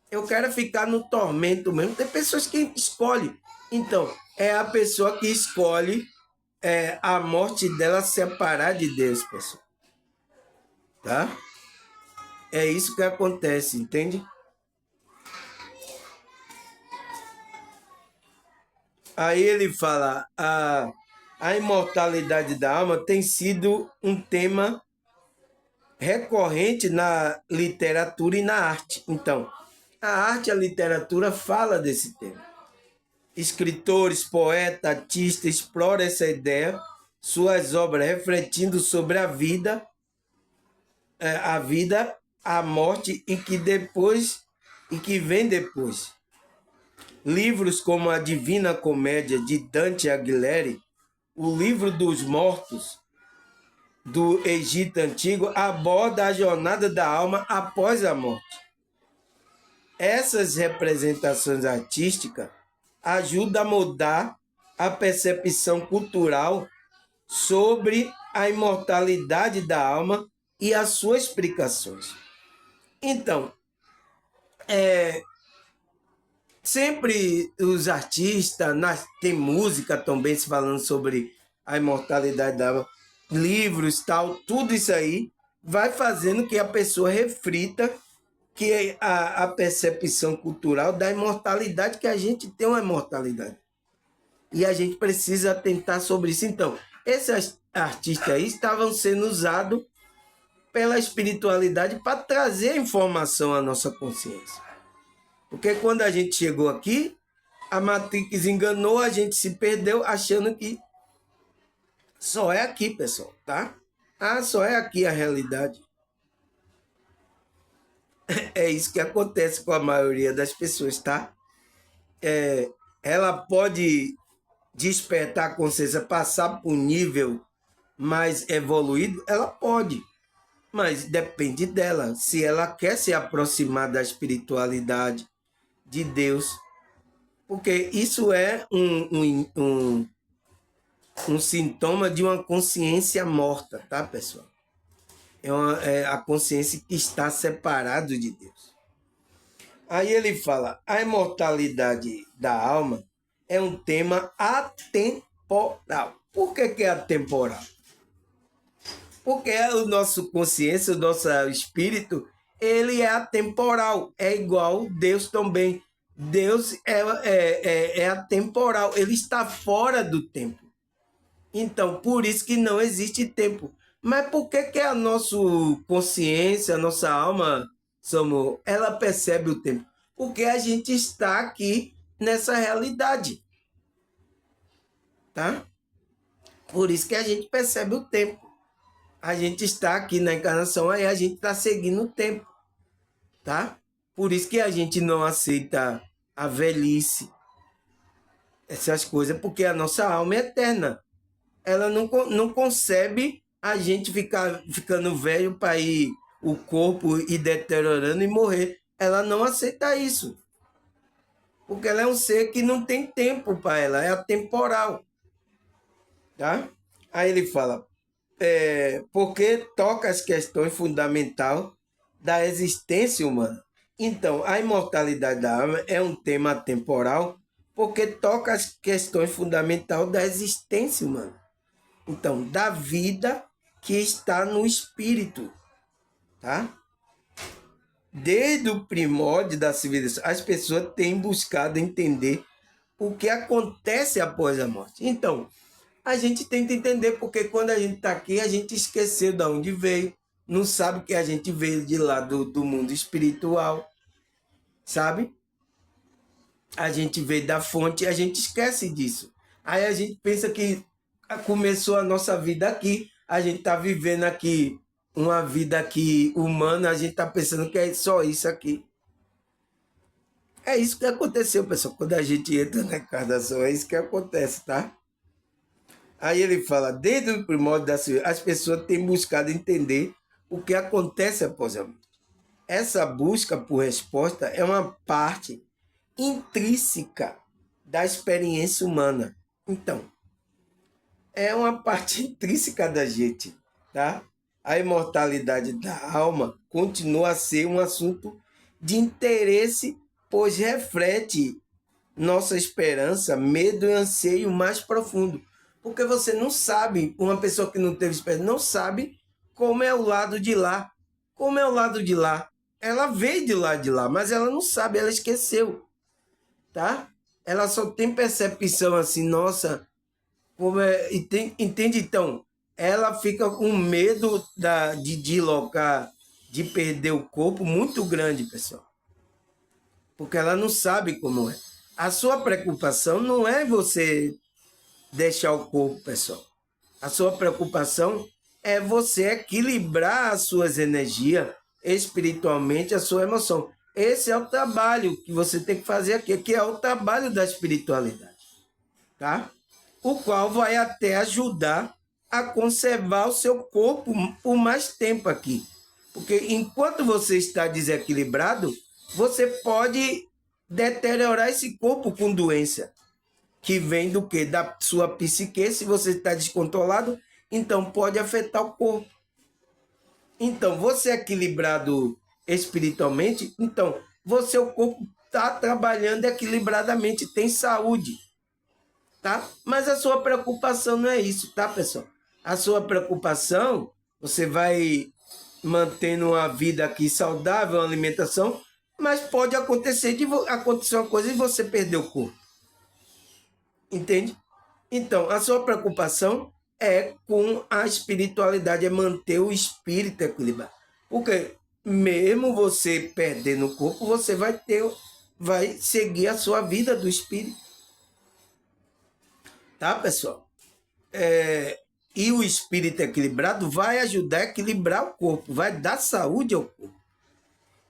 [SPEAKER 1] Eu quero ficar no tormento mesmo. Tem pessoas que escolhem. Então, é a pessoa que escolhe a morte dela separar de Deus, pessoal. Tá? É isso que acontece, entende? Aí ele fala, a imortalidade da alma tem sido um tema recorrente na literatura e na arte. Então, a arte e a literatura fala desse tema. Escritores, poetas, artistas exploram essa ideia, suas obras refletindo sobre a vida, a morte e que vem depois. Livros como a Divina Comédia de Dante Alighieri, o Livro dos Mortos do Egito Antigo, aborda a jornada da alma após a morte. Essas representações artísticas ajudam a mudar a percepção cultural sobre a imortalidade da alma e as suas explicações. Então, sempre os artistas, tem música também se falando sobre a imortalidade da alma, livros, tal, tudo isso aí vai fazendo que a pessoa reflita que a percepção cultural da imortalidade, que a gente tem uma imortalidade. E a gente precisa atentar sobre isso. Então, esses artistas aí estavam sendo usados pela espiritualidade para trazer informação à nossa consciência. Porque quando a gente chegou aqui, a Matrix enganou, a gente se perdeu achando que só é aqui, pessoal, tá? Só é aqui a realidade. É isso que acontece com a maioria das pessoas, tá? Ela pode despertar a consciência, passar para um nível mais evoluído, ela pode, mas depende dela. Se ela quer se aproximar da espiritualidade de Deus, porque isso é um sintoma de uma consciência morta, tá, pessoal? É a consciência que está separado de Deus. Aí ele fala, a imortalidade da alma é um tema atemporal. Por que é atemporal? Porque o nosso consciência, o nosso espírito, ele é atemporal, é igual Deus também. Deus é atemporal, ele está fora do tempo. Então, por isso que não existe tempo. Mas por que a nossa consciência, a nossa alma, ela percebe o tempo? Porque a gente está aqui nessa realidade. Tá? Por isso que a gente percebe o tempo. A gente está aqui na encarnação, aí a gente está seguindo o tempo. Tá? Por isso que a gente não aceita a velhice, essas coisas, porque a nossa alma é eterna. Ela não concebe a gente ficando velho para ir o corpo ir deteriorando e morrer. Ela não aceita isso. Porque ela é um ser que não tem tempo para ela, é atemporal. Tá? Aí ele fala, porque toca as questões fundamentais da existência humana. Então, a imortalidade da alma é um tema atemporal porque toca as questões fundamentais da existência humana. Então, da vida que está no espírito, tá? Desde o primórdio da civilização, as pessoas têm buscado entender o que acontece após a morte. Então, a gente tenta entender porque quando a gente está aqui, a gente esqueceu de onde veio, não sabe que a gente veio de lá do mundo espiritual, sabe? A gente veio da fonte, a gente esquece disso. Aí a gente pensa que começou a nossa vida aqui, a gente está vivendo aqui uma vida aqui humana, a gente está pensando que é só isso aqui. É isso que aconteceu, pessoal. Quando a gente entra na encarnação, é isso que acontece, tá? Aí ele fala, desde o primórdio da ciência, as pessoas têm buscado entender o que acontece após a morte. Essa busca por resposta é uma parte intrínseca da experiência humana. Então, é uma parte intrínseca da gente, tá? A imortalidade da alma continua a ser um assunto de interesse, pois reflete nossa esperança, medo e anseio mais profundo. Porque você não sabe, uma pessoa que não teve esperança, não sabe como é o lado de lá. Como é o lado de lá? Ela veio de lá, mas ela não sabe, ela esqueceu, tá? Ela só tem percepção assim, nossa, como é, entende? Então, ela fica com medo de deslocar, de perder o corpo muito grande, pessoal. Porque ela não sabe como é. A sua preocupação não é você deixar o corpo, pessoal. A sua preocupação é você equilibrar as suas energias espiritualmente, a sua emoção. Esse é o trabalho que você tem que fazer aqui, que é o trabalho da espiritualidade, tá? O qual vai até ajudar a conservar o seu corpo por mais tempo aqui. Porque enquanto você está desequilibrado, você pode deteriorar esse corpo com doença, que vem do que? Da sua psique. Se você está descontrolado, então pode afetar o corpo. Então, você é equilibrado espiritualmente, então, o corpo está trabalhando equilibradamente, tem saúde, tá? Mas a sua preocupação não é isso, tá, pessoal? A sua preocupação, você vai mantendo uma vida aqui saudável, uma alimentação, mas pode acontecer acontecer uma coisa e você perder o corpo. Entende? Então, a sua preocupação é com a espiritualidade, é manter o espírito equilibrado. Porque mesmo você perdendo o corpo, você vai seguir a sua vida do espírito. Tá, pessoal? E o espírito equilibrado vai ajudar a equilibrar o corpo, vai dar saúde ao corpo.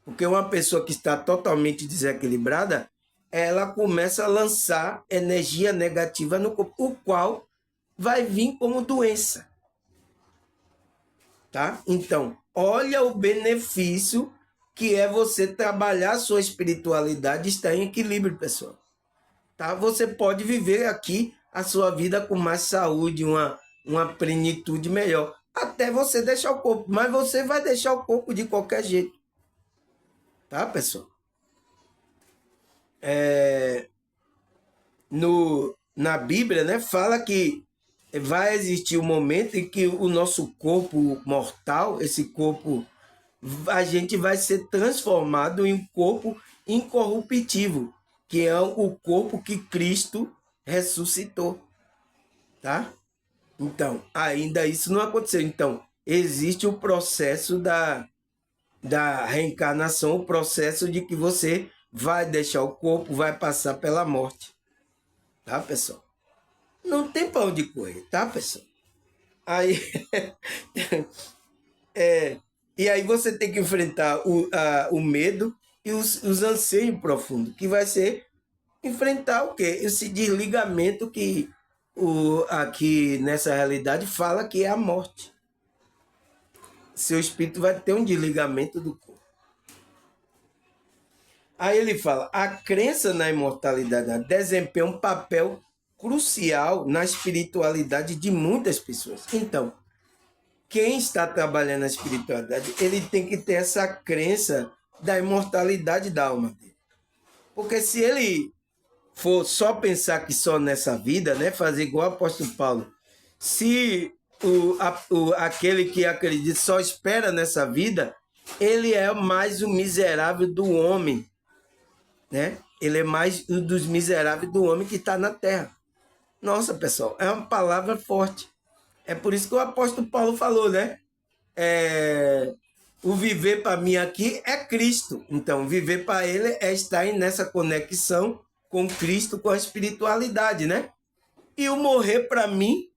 [SPEAKER 1] Porque uma pessoa que está totalmente desequilibrada, ela começa a lançar energia negativa no corpo, o qual vai vir como doença. Tá? Então, olha o benefício que é você trabalhar a sua espiritualidade e estar em equilíbrio, pessoal. Tá? Você pode viver aqui a sua vida com mais saúde, uma plenitude melhor. Até você deixar o corpo, mas você vai deixar o corpo de qualquer jeito. Tá, pessoal? Na Bíblia, né, fala que vai existir um momento em que o nosso corpo mortal, esse corpo, a gente vai ser transformado em um corpo incorruptível, que é o corpo que Cristo ressuscitou, tá? Então, ainda isso não aconteceu. Então, existe o processo da reencarnação, o processo de que você vai deixar o corpo, vai passar pela morte. Tá, pessoal? Não tem pra onde correr, tá, pessoal? Aí, e aí você tem que enfrentar o medo e os anseios profundos, que vai ser enfrentar o quê? Esse desligamento que aqui nessa realidade fala que é a morte. Seu espírito vai ter um desligamento do corpo. Aí ele fala, a crença na imortalidade desempenha um papel crucial na espiritualidade de muitas pessoas. Então, quem está trabalhando na espiritualidade, ele tem que ter essa crença da imortalidade da alma dele. Porque se ele for só pensar que só nessa vida, né, fazer igual o apóstolo Paulo, se aquele que acredita só espera nessa vida, ele é mais o miserável do homem, né? Ele é mais um dos miseráveis do homem que está na terra. Nossa, pessoal, é uma palavra forte. É por isso que o apóstolo Paulo falou, né? O viver para mim aqui é Cristo. Então, viver para ele é estar nessa conexão com Cristo, com a espiritualidade, né? E o morrer para mim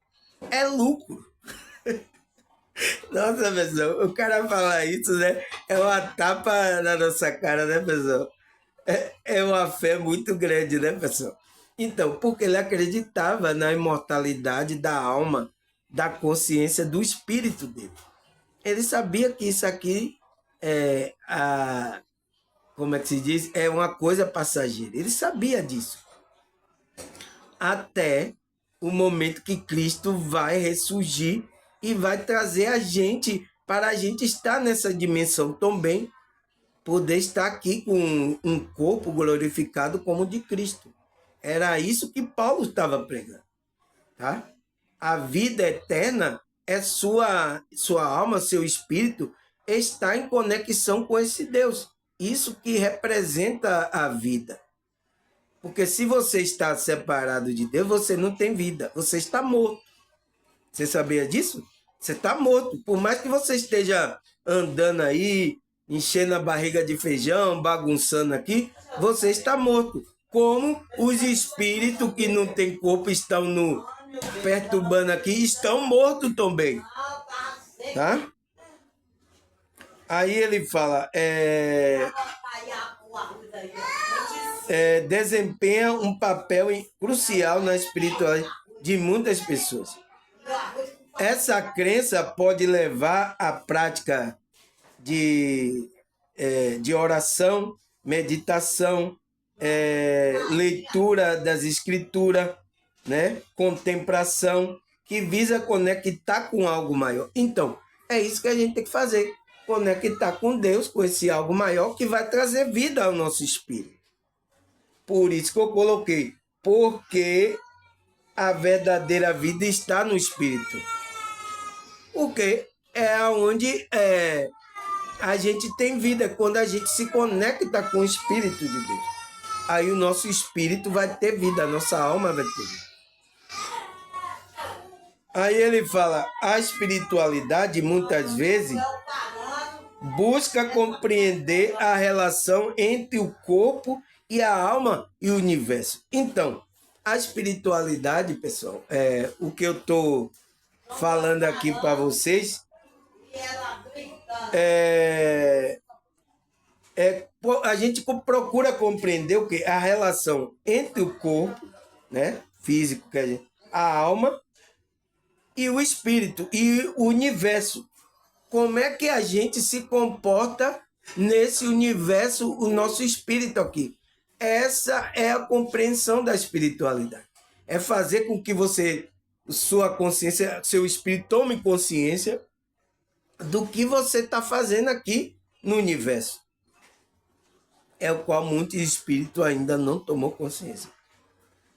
[SPEAKER 1] é lucro. Nossa, pessoal, o cara falar isso, né? É uma tapa na nossa cara, né, pessoal? É uma fé muito grande, né, pessoal? Então, porque ele acreditava na imortalidade da alma, da consciência, do espírito dele. Ele sabia que isso aqui como é que se diz? É uma coisa passageira. Ele sabia disso. Até o momento que Cristo vai ressurgir e vai trazer a gente para a gente estar nessa dimensão também, poder estar aqui com um corpo glorificado como o de Cristo. Era isso que Paulo estava pregando, tá? A vida eterna é sua alma, seu espírito está em conexão com esse Deus. Isso que representa a vida. Porque se você está separado de Deus, você não tem vida, você está morto. Você sabia disso? Você está morto. Por mais que você esteja andando aí, enchendo a barriga de feijão, bagunçando aqui, você está morto. Como os espíritos que não têm corpo estão no perturbando aqui, estão mortos também. Tá? Aí ele fala, desempenha um papel crucial na espiritualidade de muitas pessoas. Essa crença pode levar à prática de oração, meditação, leitura das escrituras, né? Contemplação, que visa conectar com algo maior. Então, é isso que a gente tem que fazer, conectar com Deus, com esse algo maior que vai trazer vida ao nosso espírito. Por isso que eu coloquei, porque a verdadeira vida está no espírito. Porque é onde a gente tem vida, quando a gente se conecta com o Espírito de Deus. Aí o nosso espírito vai ter vida, a nossa alma vai ter vida. Aí ele fala, a espiritualidade muitas vezes busca compreender a relação entre o corpo e a alma e o universo. Então, a espiritualidade, pessoal, o que eu estou falando aqui para vocês, a gente procura compreender o que? A relação entre o corpo, né, físico, quer dizer, a alma e o espírito e o universo. Como é que a gente se comporta nesse universo, o nosso espírito aqui? Essa é a compreensão da espiritualidade. É fazer com que sua consciência, seu espírito tome consciência do que você está fazendo aqui no universo. É o qual muito espírito ainda não tomou consciência.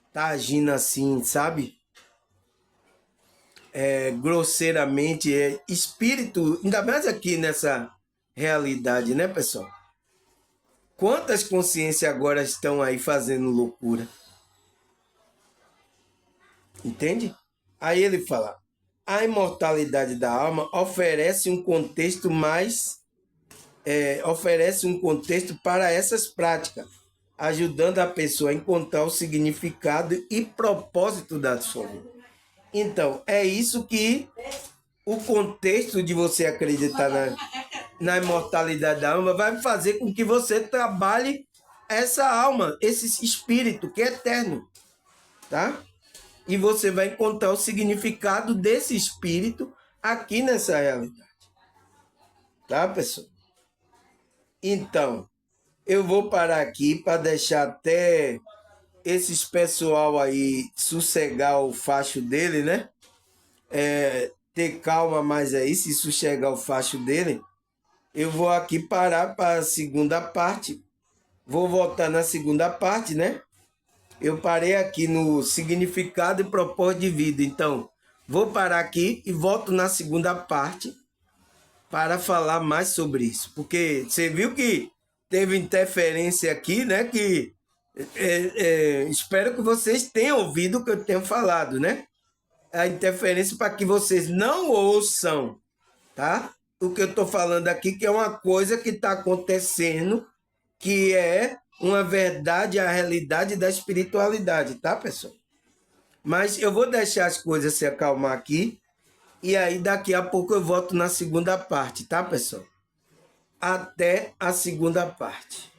[SPEAKER 1] Está agindo assim, sabe? Grosseiramente, espírito, ainda mais aqui nessa realidade, né, pessoal? Quantas consciências agora estão aí fazendo loucura? Entende? Aí ele fala, a imortalidade da alma oferece um contexto oferece um contexto para essas práticas, ajudando a pessoa a encontrar o significado e propósito da sua vida. Então, é isso que o contexto de você acreditar na imortalidade da alma vai fazer com que você trabalhe essa alma, esse espírito que é eterno, tá? E você vai encontrar o significado desse espírito aqui nessa realidade. Tá, pessoal? Então, eu vou parar aqui para deixar até esses pessoal aí sossegar o facho dele, né? Ter calma mais aí, se sossegar o facho dele. Eu vou aqui parar para a segunda parte. Vou voltar na segunda parte, né? Eu parei aqui no significado e propósito de vida. Então, vou parar aqui e volto na segunda parte para falar mais sobre isso. Porque você viu que teve interferência aqui, né? Que espero que vocês tenham ouvido o que eu tenho falado, né? A interferência para que vocês não ouçam, tá? O que eu estou falando aqui, que é uma coisa que está acontecendo, que é uma verdade, a realidade da espiritualidade, tá, pessoal? Mas eu vou deixar as coisas se acalmar aqui, e aí daqui a pouco eu volto na segunda parte, tá, pessoal? Até a segunda parte.